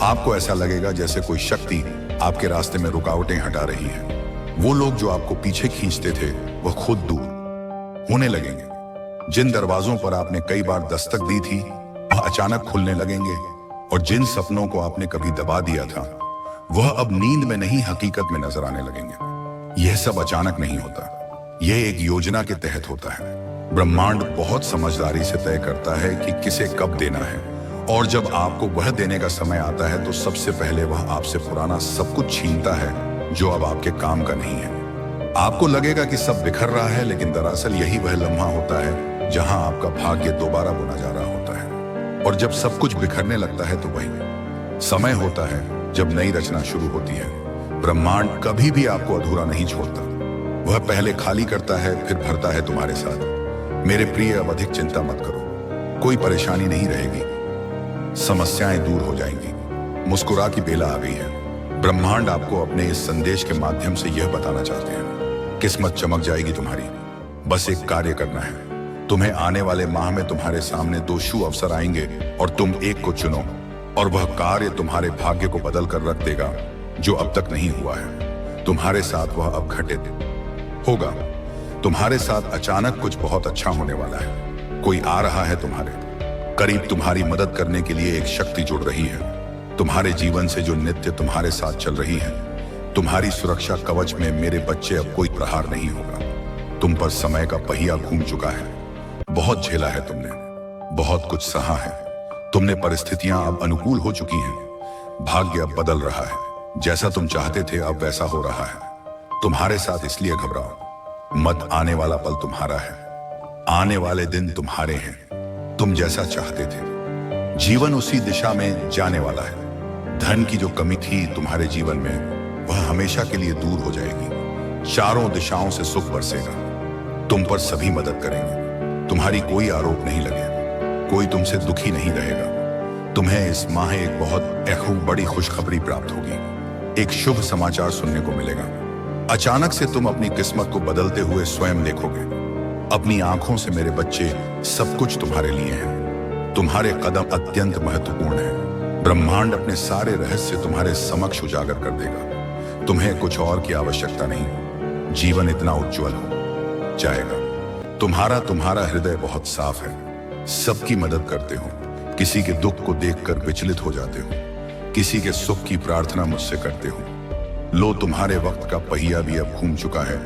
आपको ऐसा लगेगा जैसे कोई शक्ति आपके रास्ते में रुकावटें हटा रही है। वो लोग जो आपको पीछे खींचते थे, वह खुद दूर होने लगेंगे। जिन दरवाजों पर आपने कई बार दस्तक दी थी, वह अचानक खुलने लगेंगे। और जिन सपनों को आपने कभी दबा दिया था, वह अब नींद में नहीं, हकीकत में नजर आने लगेंगे। यह सब अचानक नहीं होता, यह एक योजना के तहत होता है। ब्रह्मांड बहुत समझदारी से तय करता है कि किसे कब देना है, और जब आपको वह देने का समय आता है तो सबसे पहले वह आपसे पुराना सब कुछ छीनता है जो अब आपके काम का नहीं है। आपको लगेगा कि सब बिखर रहा है, लेकिन दरअसल यही वह लम्हा होता है जहां आपका भाग्य दोबारा बुना जा रहा होता है। और जब सब कुछ बिखरने लगता है तो वही समय होता है जब नई रचना शुरू होती है। ब्रह्मांड कभी भी आपको अधूरा नहीं छोड़ता। वह पहले खाली करता है, फिर भरता है तुम्हारे साथ। मेरे प्रिय, अब अधिक चिंता मत करो। कोई परेशानी नहीं रहेगी, समस्याएं दूर हो जाएंगी, मुस्कुरा की बेला आ गई है। ब्रह्मांड आपको अपने इस संदेश के माध्यम से यह बताना चाहते हैं, किस्मत चमक जाएगी तुम्हारी। बस एक कार्य करना है। तुम्हें आने वाले माह में तुम्हारे सामने 2 शुभ अवसर आएंगे और तुम एक को चुनो, और वह कार्य तुम्हारे भाग्य को बदल कर रख देगा जो अब तक नहीं हुआ है। तुम्हारे साथ वह अब घटित होगा। तुम्हारे साथ अचानक कुछ बहुत अच्छा होने वाला है। कोई आ रहा है तुम्हारे करीब, तुम्हारी मदद करने के लिए एक शक्ति जुड़ रही है। तुम्हारे जीवन से जो नित्य तुम्हारे साथ चल रही है। तुम्हारी सुरक्षा कवच में मेरे बच्चे अब कोई प्रहार नहीं होगा। तुम पर समय का पहिया घूम चुका है। बहुत झेला है तुमने, बहुत कुछ सहा है। तुमने परिस्थितियां अब अनुकूल हो चुकी हैं। भाग्य अब बदल रहा है। जैसा तुम चाहते थे अब वैसा हो रहा है। तुम्हारे साथ इसलिए घबराओ मत, आने वाला पल तुम्हारा है। आने वाले दिन तुम्हारे हैं। तुम जैसा चाहते थे, जीवन उसी दिशा में जाने वाला है। धन की जो कमी थी तुम्हारे जीवन में वह हमेशा के लिए दूर हो जाएगी। चारों दिशाओं से सुख बरसेगा। तुम पर सभी मदद करेंगे। तुम्हारी कोई आरोप नहीं लगेगा। कोई तुमसे दुखी नहीं रहेगा। तुम्हें इस माह एक बहुत बड़ी खुशखबरी प्राप्त होगी। एक शुभ समाचार सुनने को मिलेगा। अचानक से तुम अपनी किस्मत को बदलते हुए स्वयं देखोगे। अपनी आंखों से मेरे बच्चे, सब कुछ तुम्हारे लिए है। तुम्हारे कदम अत्यंत महत्वपूर्ण है। ब्रह्मांड अपने सारे रहस्य तुम्हारे समक्ष उजागर कर देगा। तुम्हें कुछ और की आवश्यकता नहीं। जीवन इतना उज्जवल हो जाएगा। तुम्हारा हृदय बहुत साफ है। सबकी मदद करते हो। किसी के दुख को देखकर विचलित हो जाते हो। किसी के सुख की प्रार्थना मुझसे करते हो। लो, तुम्हारे वक्त का पहिया भी अब घूम चुका है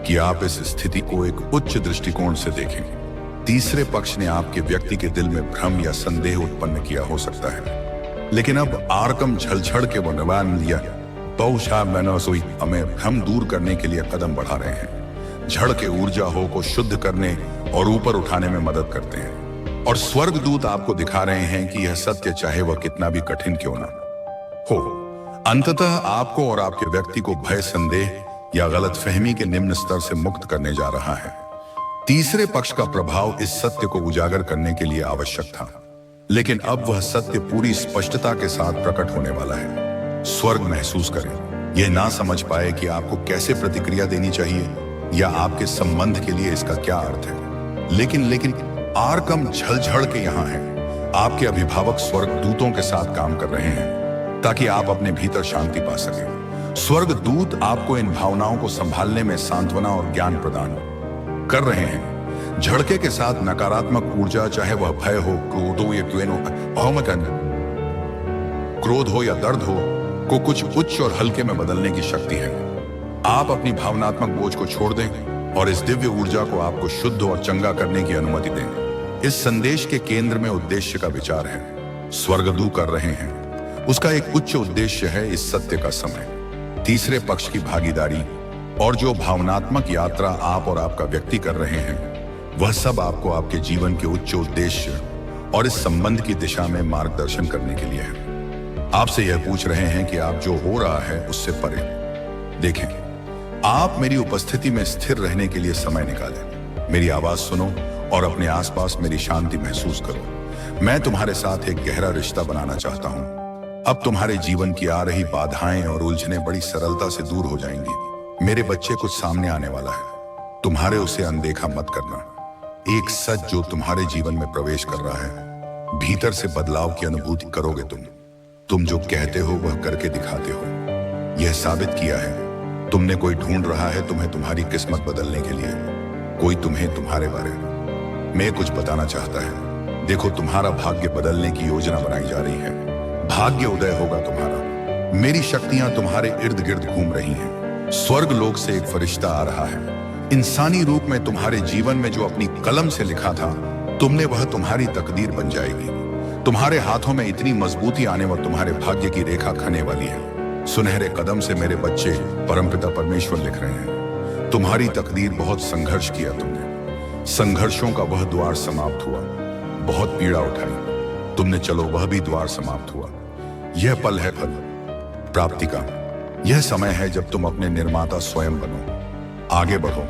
कि आप इस स्थिति को एक उच्च दृष्टिकोण से देखें। तीसरे पक्ष ने आपके व्यक्ति के दिल में भ्रम या संदेह उत्पन्न किया हो सकता है, लेकिन अब आर्कम झलझड़ के वो निवान लिया हमें भ्रम दूर करने के लिए कदम बढ़ा रहे हैं। झड़ के ऊर्जा हो को शुद्ध करने और ऊपर उठाने में मदद करते हैं। और स्वर्गदूत आपको दिखा रहे हैं कि यह सत्य चाहे वह कितना भी कठिन क्यों ना हो, अंततः आपको और आपके व्यक्ति को भय, संदेह या गलतफहमी के निम्न स्तर से मुक्त करने जा रहा है। तीसरे पक्ष का प्रभाव इस सत्य को उजागर करने के लिए आवश्यक था, लेकिन अब वह सत्य पूरी स्पष्टता के साथ प्रकट होने वाला है। स्वर्ग महसूस करें। यह ना समझ पाए कि आपको कैसे प्रतिक्रिया देनी चाहिए या आपके संबंध के लिए इसका क्या अर्थ है, लेकिन आर्कम झलझड़ के यहाँ है। आपके अभिभावक स्वर्गदूतों के साथ काम कर रहे हैं ताकि आप अपने भीतर शांति पा सकें। स्वर्गदूत आपको इन भावनाओं को संभालने में सांत्वना और ज्ञान प्रदान कर रहे हैं। झड़के के साथ नकारात्मक ऊर्जा, चाहे वह भय हो, क्रोध हो या दर्द हो, को कुछ उच्च और हल्के में बदलने की शक्ति है। आप अपनी भावनात्मक बोझ को छोड़ दें और इस दिव्य ऊर्जा को आपको शुद्ध और चंगा करने की अनुमति दें। इस संदेश के केंद्र में उद्देश्य का विचार है। स्वर्गदूत कर रहे हैं, उसका एक उच्च उद्देश्य है इस सत्य का समय, तीसरे पक्ष की भागीदारी और जो भावनात्मक यात्रा आप और आपका व्यक्ति कर रहे हैं, वह सब आपको आपके जीवन के उच्च उद्देश्य और इस संबंध की दिशा में मार्गदर्शन करने के लिए है। आपसे यह पूछ रहे हैं कि आप जो हो रहा है उससे परे देखें। आप मेरी उपस्थिति में स्थिर रहने के लिए समय निकालें। मेरी आवाज सुनो और अपने आसपास मेरी शांति महसूस करो। मैं तुम्हारे साथ एक गहरा रिश्ता बनाना चाहता हूं। अब तुम्हारे जीवन की आ रही बाधाएं और उलझनें बड़ी सरलता से दूर हो जाएंगी। मेरे बच्चे कुछ सामने आने वाला है। तुम्हारे उसे अनदेखा मत करना। एक सच जो तुम्हारे जीवन में प्रवेश कर रहा है। भीतर से बदलाव की अनुभूति करोगे तुम जो कहते हो वह करके दिखाते हो। यह साबित किया है। तुमने कोई ढूंढ रहा है तुम्हें तुम्हारी किस्मत बदलने के लिए। कोई तुम्हें तुम्हारे बारे में कुछ बताना चाहता है। देखो, तुम्हारा भाग्य बदलने की योजना बनाई जा रही है। भाग्य उदय होगा तुम्हारा। मेरी शक्तियां तुम्हारे इर्द गिर्द घूम रही हैं। स्वर्ग लोक से एक फरिश्ता आ रहा है। इंसानी रूप में तुम्हारे जीवन में जो अपनी कलम से लिखा था तुमने, वह तुम्हारी तकदीर बन जाएगी। तुम्हारे हाथों में इतनी मजबूती आने व तुम्हारे भाग्य की रेखा खने वाली है। सुनहरे कदम से मेरे बच्चे, परमपिता परमेश्वर लिख रहे हैं। तुम्हारी तकदीर बहुत संघर्ष किया तुमने। संघर्षों का वह द्वार समाप्त हुआ। बहुत पीड़ा उठाई तुमने, चलो वह भी द्वार समाप्त हुआ। यह पल है फल प्राप्ति का। यह समय है जब तुम अपने निर्माता स्वयं बनो। आगे बढ़ो।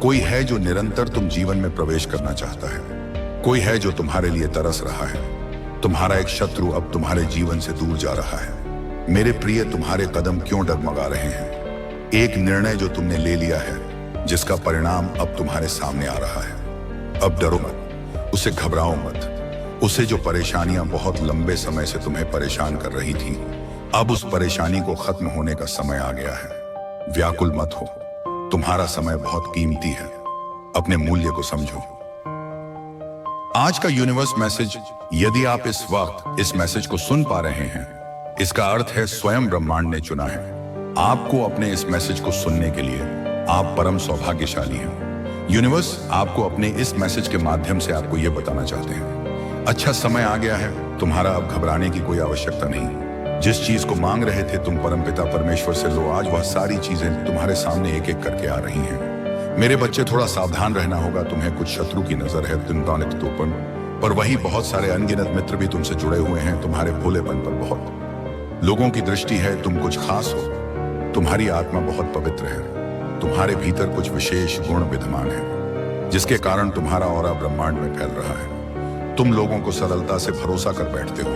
कोई है जो निरंतर तुम जीवन में प्रवेश करना चाहता है। कोई है जो तुम्हारे लिए तरस रहा है। तुम्हारा एक शत्रु अब तुम्हारे जीवन से दूर जा रहा है। मेरे प्रिय, तुम्हारे कदम क्यों डगमगा रहे हैं? एक निर्णय जो तुमने ले लिया है, जिसका परिणाम अब तुम्हारे सामने आ रहा है। अब डरो मत, उसे घबराओ मत। उसे जो परेशानियां बहुत लंबे समय से तुम्हें परेशान कर रही थी, अब उस परेशानी को खत्म होने का समय आ गया है। व्याकुल मत हो। तुम्हारा समय बहुत कीमती है। अपने मूल्य को समझो। आज का यूनिवर्स मैसेज, यदि आप इस वक्त इस मैसेज को सुन पा रहे हैं, इसका अर्थ है स्वयं ब्रह्मांड ने चुना है आपको अपने इस मैसेज को सुनने के लिए। आप परम सौभाग्यशाली हैं। यूनिवर्स आपको अपने इस मैसेज के माध्यम से आपको यह बताना चाहते हैं, अच्छा समय आ गया है। तुम्हारा अब घबराने की कोई आवश्यकता नहीं। जिस चीज को मांग रहे थे तुम परमपिता परमेश्वर से लो, आज वह सारी चीजें तुम्हारे सामने एक एक करके आ रही हैं। मेरे बच्चे, थोड़ा सावधान रहना होगा। तुम्हें कुछ शत्रु की नजर है पर वही बहुत सारे अनगिनत मित्र भी तुमसे जुड़े हुए हैं तुम्हारे भोलेपन पर बहुत। लोगों की दृष्टि है तुम कुछ खास हो। तुम्हारी आत्मा बहुत पवित्र है। तुम्हारे भीतर कुछ विशेष गुण विद्यमान है, जिसके कारण तुम्हारा ऑरा ब्रह्मांड में फैल रहा है। तुम लोगों को सरलता से भरोसा कर बैठते हो,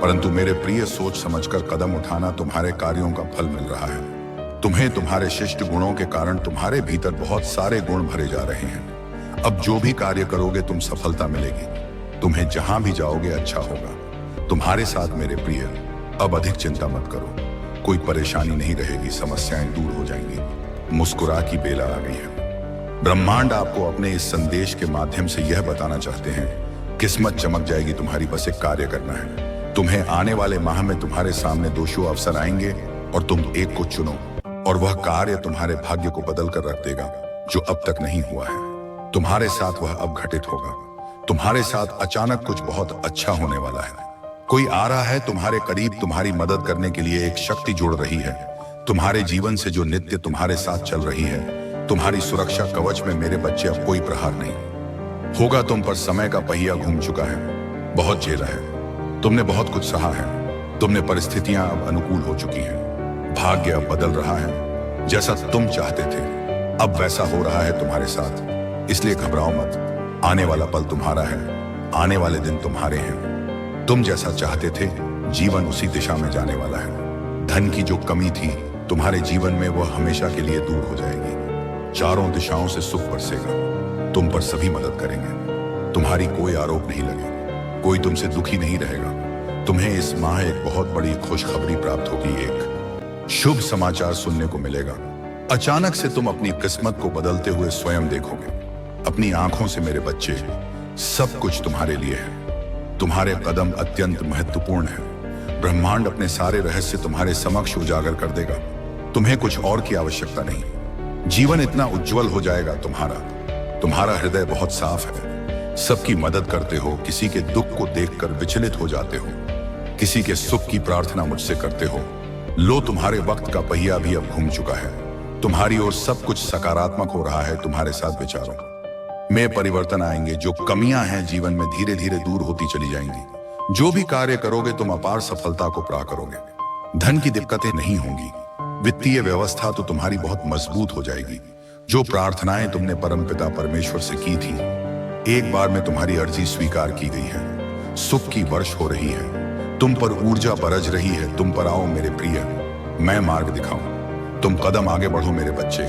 परंतु मेरे प्रिय, सोच समझकर कदम उठाना, तुम्हारे कार्यों का फल मिल रहा है। तुम्हें तुम्हारे शिष्ट गुणों के कारण तुम्हारे भीतर बहुत सारे गुण भरे जा रहे हैं। अब जो भी कार्य करोगे तुम सफलता मिलेगी। तुम्हें जहां भी जाओगे अच्छा होगा तुम्हारे साथ। मेरे प्रिय, अब अधिक चिंता मत करो। कोई परेशानी नहीं रहेगी, समस्याएं दूर हो जाएंगी। मुस्कुरा की बेला आ गई है। ब्रह्मांड आपको अपने इस संदेश के माध्यम से यह बताना चाहते हैं, किस्मत चमक जाएगी तुम्हारी, बस एक कार्य करना है। तुम्हें आने वाले माह में तुम्हारे सामने 200 अवसर आएंगे और तुम एक को चुनो, और वह कार्य तुम्हारे भाग्य को बदल कर रख देगा जो अब तक नहीं हुआ है। तुम्हारे साथ वह अब घटित होगा। तुम्हारे साथ अचानक कुछ बहुत अच्छा होने वाला है। कोई आ रहा है तुम्हारे करीब, तुम्हारी मदद करने के लिए एक शक्ति जुड़ रही है। तुम्हारे जीवन से जो नित्य तुम्हारे साथ चल रही है, तुम्हारी सुरक्षा कवच में मेरे बच्चे अब कोई प्रहार नहीं होगा तुम पर। समय का पहिया घूम चुका है, बहुत झेला है, तुमने बहुत कुछ सहा है। तुमने परिस्थितियां अब अनुकूल हो चुकी हैं। भाग्य अब बदल रहा है। जैसा तुम चाहते थे अब वैसा हो रहा है तुम्हारे साथ। इसलिए घबराओ मत। आने वाला पल तुम्हारा है, आने वाले दिन तुम्हारे हैं। तुम जैसा चाहते थे जीवन उसी दिशा में जाने वाला है। धन की जो कमी थी तुम्हारे जीवन में, वह हमेशा के लिए दूर हो जाएगी। चारों दिशाओं से सुख बरसेगा। तुम पर सभी मदद करेंगे। तुम्हारी कोई आरोप नहीं लगेगा। कोई तुमसे दुखी नहीं रहेगा। तुम्हें इस माह एक बहुत बड़ी खुशखबरी प्राप्त होगी। एक शुभ समाचार सुनने को मिलेगा। अचानक से तुम अपनी किस्मत को बदलते हुए स्वयं देखोगे अपनी आंखों से। मेरे बच्चे, सब कुछ तुम्हारे लिए है। तुम्हारे कदम अत्यंत महत्वपूर्ण है। ब्रह्मांड अपने सारे रहस्य तुम्हारे समक्ष उजागर कर देगा। तुम्हें कुछ और की आवश्यकता नहीं। जीवन इतना उज्जवल हो जाएगा तुम्हारा। तुम्हारा हृदय बहुत साफ है। सबकी मदद करते हो, किसी के दुख को देखकर विचलित हो जाते हो, किसी के सुख की प्रार्थना मुझसे करते हो। लो, तुम्हारे वक्त का पहिया भी अब घूम चुका है। तुम्हारी ओर सब कुछ सकारात्मक हो रहा है। तुम्हारे साथ विचारों में परिवर्तन आएंगे। जो कमियां हैं जीवन में धीरे धीरे दूर होती चली जाएंगी। जो भी कार्य करोगे तुम अपार सफलता को प्राप्त करोगे। धन की दिक्कतें नहीं होंगी। वित्तीय व्यवस्था तो तुम्हारी बहुत मजबूत हो जाएगी। जो प्रार्थनाएं तुमने परमपिता परमेश्वर से की थी, एक बार में तुम्हारी अर्जी स्वीकार की गई है। सुख की वर्ष हो रही है। तुम पर ऊर्जा बरज रही है। तुम पर आओ मेरे प्रिय, मैं मार्ग दिखाऊं। तुम कदम आगे बढ़ो मेरे बच्चे।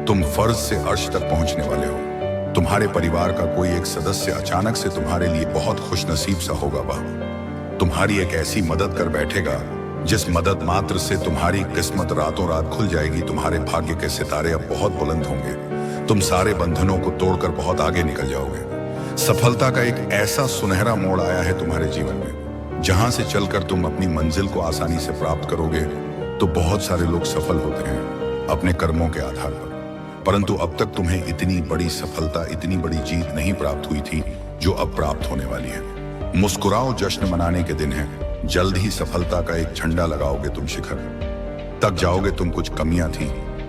तुम फर्ज से अर्श तक पहुंचने वाले हो। तुम्हारे परिवार का कोई एक सदस्य अचानक से तुम्हारे लिए बहुत खुशनसीब सा होगा। वह तुम्हारी एक ऐसी मदद कर बैठेगा जिस मदद मात्र से तुम्हारी किस्मत रातों रात खुल जाएगी। तुम्हारे भाग्य के सितारे अब बहुत बुलंद होंगे। तुम सारे बंधनों को तोड़कर बहुत आगे निकल जाओगे। सफलता का एक ऐसा सुनहरा मोड़ आया है तुम्हारे जीवन में, जहां से चलकर तुम अपनी मंजिल को आसानी से प्राप्त करोगे। तो बहुत सारे लोग सफल होते हैं अपने कर्मों के आधार पर, परंतु अब तक तुम्हें इतनी बड़ी सफलता, इतनी बड़ी जीत नहीं प्राप्त हुई थी जो अब प्राप्त होने वाली है। मुस्कुराओ, जश्न मनाने के दिन है। जल्द ही सफलता का एक झंडा लगाओगे। तुम शिखर तक जाओगे। तुम कुछ कमियां थी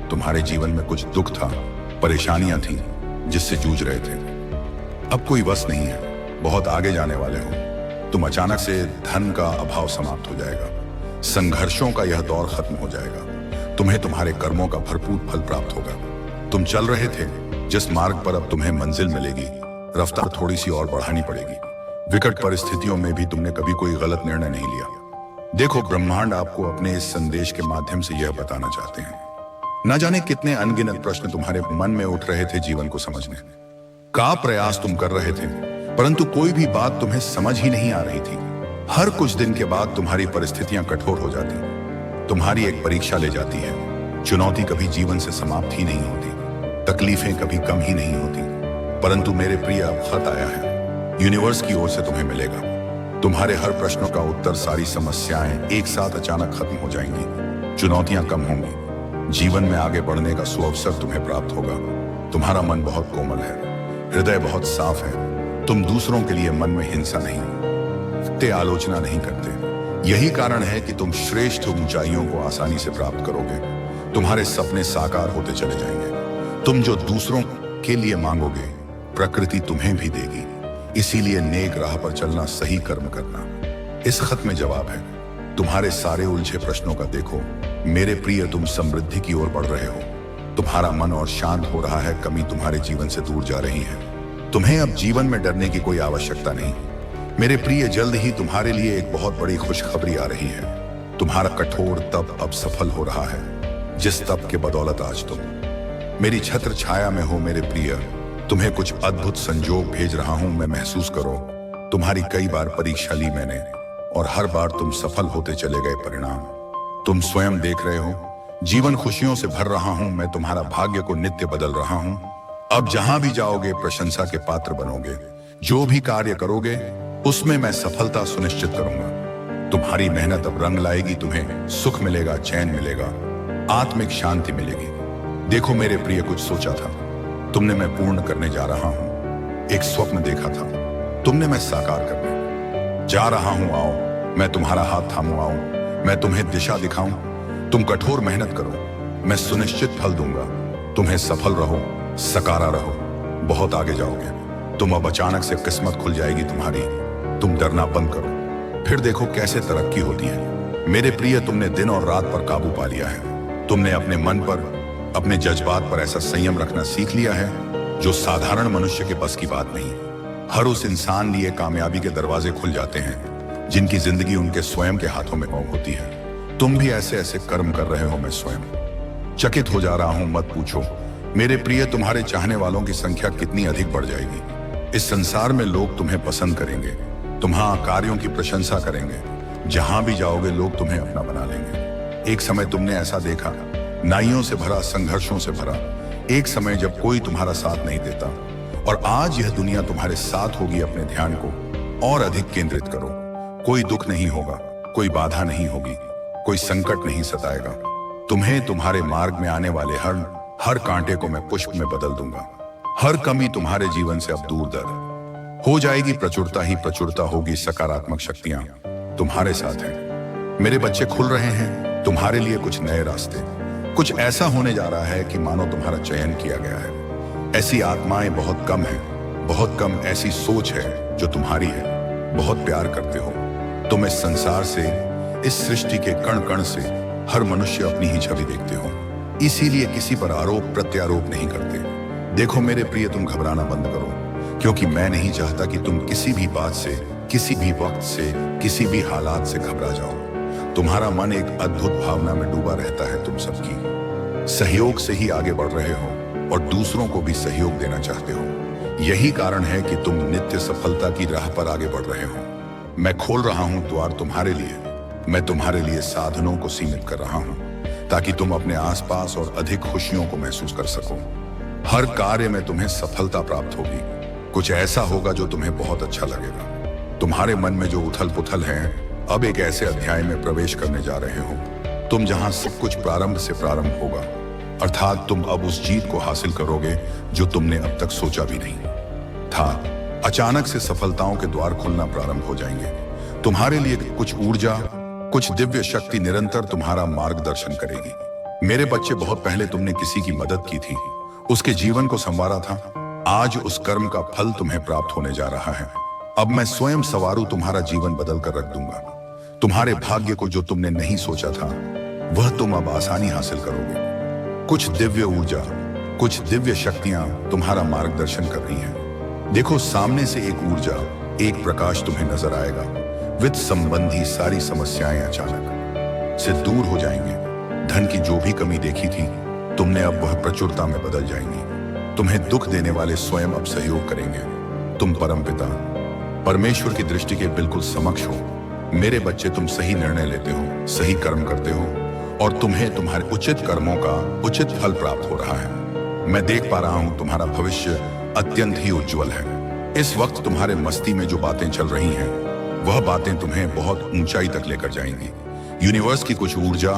तुम्हारे जीवन में, कुछ दुख था, परेशानियां थी जिससे जूझ रहे थे। अब कोई वश नहीं है, बहुत आगे जाने वाले हो तुम। अचानक से धन का अभाव समाप्त हो जाएगा। संघर्षों का यह दौर खत्म हो जाएगा। तुम्हें तुम्हारे कर्मों का भरपूर फल प्राप्त होगा। तुम चल रहे थे जिस मार्ग पर, अब तुम्हें मंजिल मिलेगी। रफ्तार थोड़ी सी और बढ़ानी पड़ेगी। विकट परिस्थितियों में भी तुमने कभी कोई गलत निर्णय नहीं लिया। देखो, ब्रह्मांड आपको अपने इस संदेश के माध्यम से यह बताना चाहते हैं, न जाने कितने अनगिनत प्रश्न तुम्हारे मन में उठ रहे थे जीवन को समझने का प्रयास तुम कर रहे थे, परंतु कोई भी बात तुम्हें समझ ही नहीं आ रही थी। हर कुछ दिन के बाद तुम्हारी परिस्थितियां कठोर हो जाती, तुम्हारी एक परीक्षा ले जाती है। चुनौती कभी जीवन से समाप्त ही नहीं होती, तकलीफें कभी कम ही नहीं होती। परंतु मेरे प्रिय, अब खत आया है। यूनिवर्स की ओर से तुम्हें मिलेगा। तुम्हारे हर प्रश्नों का उत्तर, सारी समस्याएं एक साथ अचानक खत्म हो जाएंगी। चुनौतियां कम होंगी। जीवन में आगे बढ़ने का सुअवसर तुम्हें प्राप्त होगा। तुम्हारा मन बहुत कोमल है, हृदय बहुत साफ है। तुम दूसरों के लिए मन में हिंसा नहीं, आलोचना नहीं करते। यही कारण है कि तुम श्रेष्ठ ऊंचाइयों को आसानी से प्राप्त करोगे। तुम्हारे सपने साकार होते चले जाएंगे। तुम जो दूसरों के लिए मांगोगे, प्रकृति तुम्हें भी देगी। इसीलिए नेक राह पर चलना, सही कर्म करना। इस खत में जवाब है। तुम्हारे सारे उलझे प्रश्नों का देखो मेरे प्रिय, तुम समृद्धि की ओर बढ़ रहे हो। तुम्हारा मन और शांत हो रहा है, कमी तुम्हारे जीवन से दूर जा रही है। तुम्हें अब जीवन में डरने की कोई आवश्यकता नहीं मेरे प्रिय। जल्द ही तुम्हारे लिए एक बहुत बड़ी खुशखबरी आ रही है। तुम्हारा कठोर तप अब सफल हो रहा है, जिस तप के बदौलत आज तुम मेरी छत्र छाया में हो मेरे प्रिय। तुम्हें कुछ अद्भुत संजोग भेज रहा हूं मैं, महसूस करो। तुम्हारी कई बार परीक्षा ली मैंने और हर बार तुम सफल होते चले गए। परिणाम तुम स्वयं देख रहे हो। जीवन खुशियों से भर रहा हूं मैं, तुम्हारा भाग्य को नित्य बदल रहा हूं। अब जहां भी जाओगे प्रशंसा के पात्र बनोगे। जो भी कार्य करोगे उसमें मैं सफलता सुनिश्चित करूंगा। तुम्हारी मेहनत अब रंग लाएगी, तुम्हें सुख मिलेगा, चैन मिलेगा, आत्मिक शांति मिलेगी। देखो मेरे प्रिय, कुछ सोचा था तुमने मैं पूर्ण करने जा रहा हूं। एक स्वप्न देखा था तुमने मैं साकार करने जा रहा हूं। आओ मैं तुम्हारा हाथ थामूं, आओ मैं तुम्हें दिशा दिखाऊं। तुम कठोर मेहनत करो, मैं सुनिश्चित फल दूंगा। तुम्हें सफल रहो, सकारा रहो, बहुत आगे जाओगे। तुम अब अचानक से किस्मत खुल जाएगी तुम्हारी। तुम डरना बंद करो, फिर देखो कैसे तरक्की होती है। मेरे प्रिय, तुमने दिन और रात पर काबू पा लिया है। तुमने अपने मन पर, अपने जज्बात पर ऐसा संयम रखना सीख लिया है जो साधारण मनुष्य के बस की बात नहीं। हर उस इंसान लिए कामयाबी के दरवाजे खुल जाते हैं जिनकी जिंदगी उनके स्वयं के हाथों में होती है। तुम भी ऐसे ऐसे कर्म कर रहे हो, मैं स्वयं चकित हो जा रहा हूं। मत पूछो मेरे प्रिय, तुम्हारे चाहने वालों की संख्या कितनी अधिक बढ़ जाएगी। इस संसार में लोग तुम्हें पसंद करेंगे, तुम्हारे कार्यों की प्रशंसा करेंगे। जहां भी जाओगे लोग तुम्हें अपना बना लेंगे। एक समय तुमने ऐसा देखा, नाइयों से भरा, संघर्षों से भरा एक समय जब कोई तुम्हारा साथ नहीं देता। और आज यह दुनिया तुम्हारे साथ होगी। अपने ध्यान को और अधिक केंद्रित करो। कोई दुख नहीं होगा, कोई बाधा नहीं होगी, कोई संकट नहीं सताएगा। तुम्हें तुम्हारे मार्ग में आने वाले हर कांटे को मैं पुष्प में बदल दूंगा। हर कमी तुम्हारे जीवन से अब दूर दर हो जाएगी। प्रचुरता ही प्रचुरता होगी। सकारात्मक शक्तियां तुम्हारे साथ हैं। मेरे बच्चे खुल रहे हैं तुम्हारे लिए कुछ नए रास्ते। कुछ ऐसा होने जा रहा है कि मानो तुम्हारा चयन किया गया है। ऐसी आत्माएं बहुत कम हैं, बहुत कम ऐसी सोच है जो तुम्हारी है। बहुत प्यार करते हो तुम इस संसार से, इस सृष्टि के कण कण से। हर मनुष्य अपनी ही छवि देखते हो, इसीलिए किसी पर आरोप प्रत्यारोप नहीं करते। देखो मेरे प्रिय, तुम घबराना बंद करो, क्योंकि मैं नहीं चाहता कि तुम किसी भी बात से, किसी भी वक्त से, किसी भी हालात से घबरा जाओ। तुम्हारा मन एक अद्भुत भावना में डूबा रहता है। तुम सबकी सहयोग से ही आगे बढ़ रहे हो और दूसरों को भी सहयोग देना चाहते हो। यही कारण है कि तुम नित्य सफलता की राह पर आगे बढ़ रहे हो। मैं खोल रहा हूं द्वार तुम्हारे लिए। मैं तुम्हारे लिए साधनों को सीमित कर रहा हूं ताकि तुम अपने आसपास और अधिक खुशियों को महसूस कर सको। हर कार्य में तुम्हें सफलता प्राप्त होगी। कुछ ऐसा होगा जो तुम्हें बहुत अच्छा लगेगा। तुम्हारे मन में जो उथल पुथल है, अब एक ऐसे अध्याय में प्रवेश करने जा रहे हो तुम जहां सब कुछ प्रारंभ से प्रारंभ होगा। अर्थात तुम अब उस जीत को हासिल करोगे जो तुमने अब तक सोचा भी नहीं था। अचानक से सफलताओं के द्वार खुलना प्रारंभ हो जाएंगे। तुम्हारे लिए कुछ ऊर्जा, कुछ दिव्य शक्ति निरंतर तुम्हारा मार्गदर्शन करेगी। मेरे बच्चे, बहुत पहले तुमने किसी की मदद की थी, उसके जीवन को संवारा था। आज उस कर्म का फल तुम्हें प्राप्त होने जा रहा है। अब मैं स्वयं सवारू तुम्हारा जीवन बदल कर रख दूंगा। तुम्हारे भाग्य को जो तुमने नहीं सोचा था वह तुम अब आसानी हासिल करोगे। कुछ दिव्य ऊर्जा, कुछ दिव्य शक्तियां तुम्हारा मार्गदर्शन कर रही हैं। देखो सामने से एक ऊर्जा, एक प्रकाश तुम्हें नजर आएगा। वित्त संबंधी सारी समस्याएं अचानक से दूर हो जाएंगी। धन की जो भी कमी देखी थी तुमने, अब वह प्रचुरता में बदल जाएंगी। तुम्हें दुख देने वाले स्वयं अब सहयोग करेंगे। तुम परमपिता परमेश्वर की दृष्टि के बिल्कुल समक्ष हो। मेरे बच्चे, तुम सही निर्णय लेते हो, सही कर्म करते हो और तुम्हें तुम्हारे उचित कर्मों का उचित फल प्राप्त हो रहा है। मैं देख पा रहा हूं तुम्हारा भविष्य अत्यंत ही उज्जवल है। इस वक्त तुम्हारे मस्ती में जो बातें चल रही हैं वह बातें तुम्हें बहुत ऊंचाई तक लेकर जाएंगी। यूनिवर्स की कुछ ऊर्जा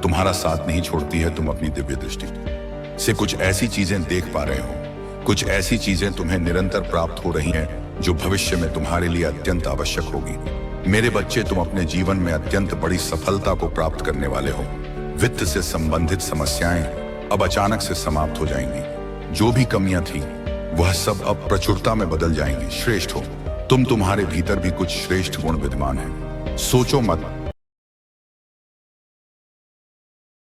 तुम्हारा साथ नहीं छोड़ती है। तुम अपनी दिव्य दृष्टि से कुछ ऐसी चीजें देख पा रहे हो, कुछ ऐसी चीजें तुम्हें निरंतर प्राप्त हो रही हैं जो भविष्य में तुम्हारे लिए अत्यंत आवश्यक होगी। मेरे बच्चे, तुम अपने जीवन में अत्यंत बड़ी सफलता को प्राप्त करने वाले हो। वित्त से संबंधित समस्याएं अब अचानक से समाप्त हो जाएंगी। जो भी कमियां थी वह सब अब प्रचुरता में बदल जाएंगी। श्रेष्ठ हो तुम, तुम्हारे भीतर भी कुछ श्रेष्ठ गुण विद्यमान है। सोचो मत,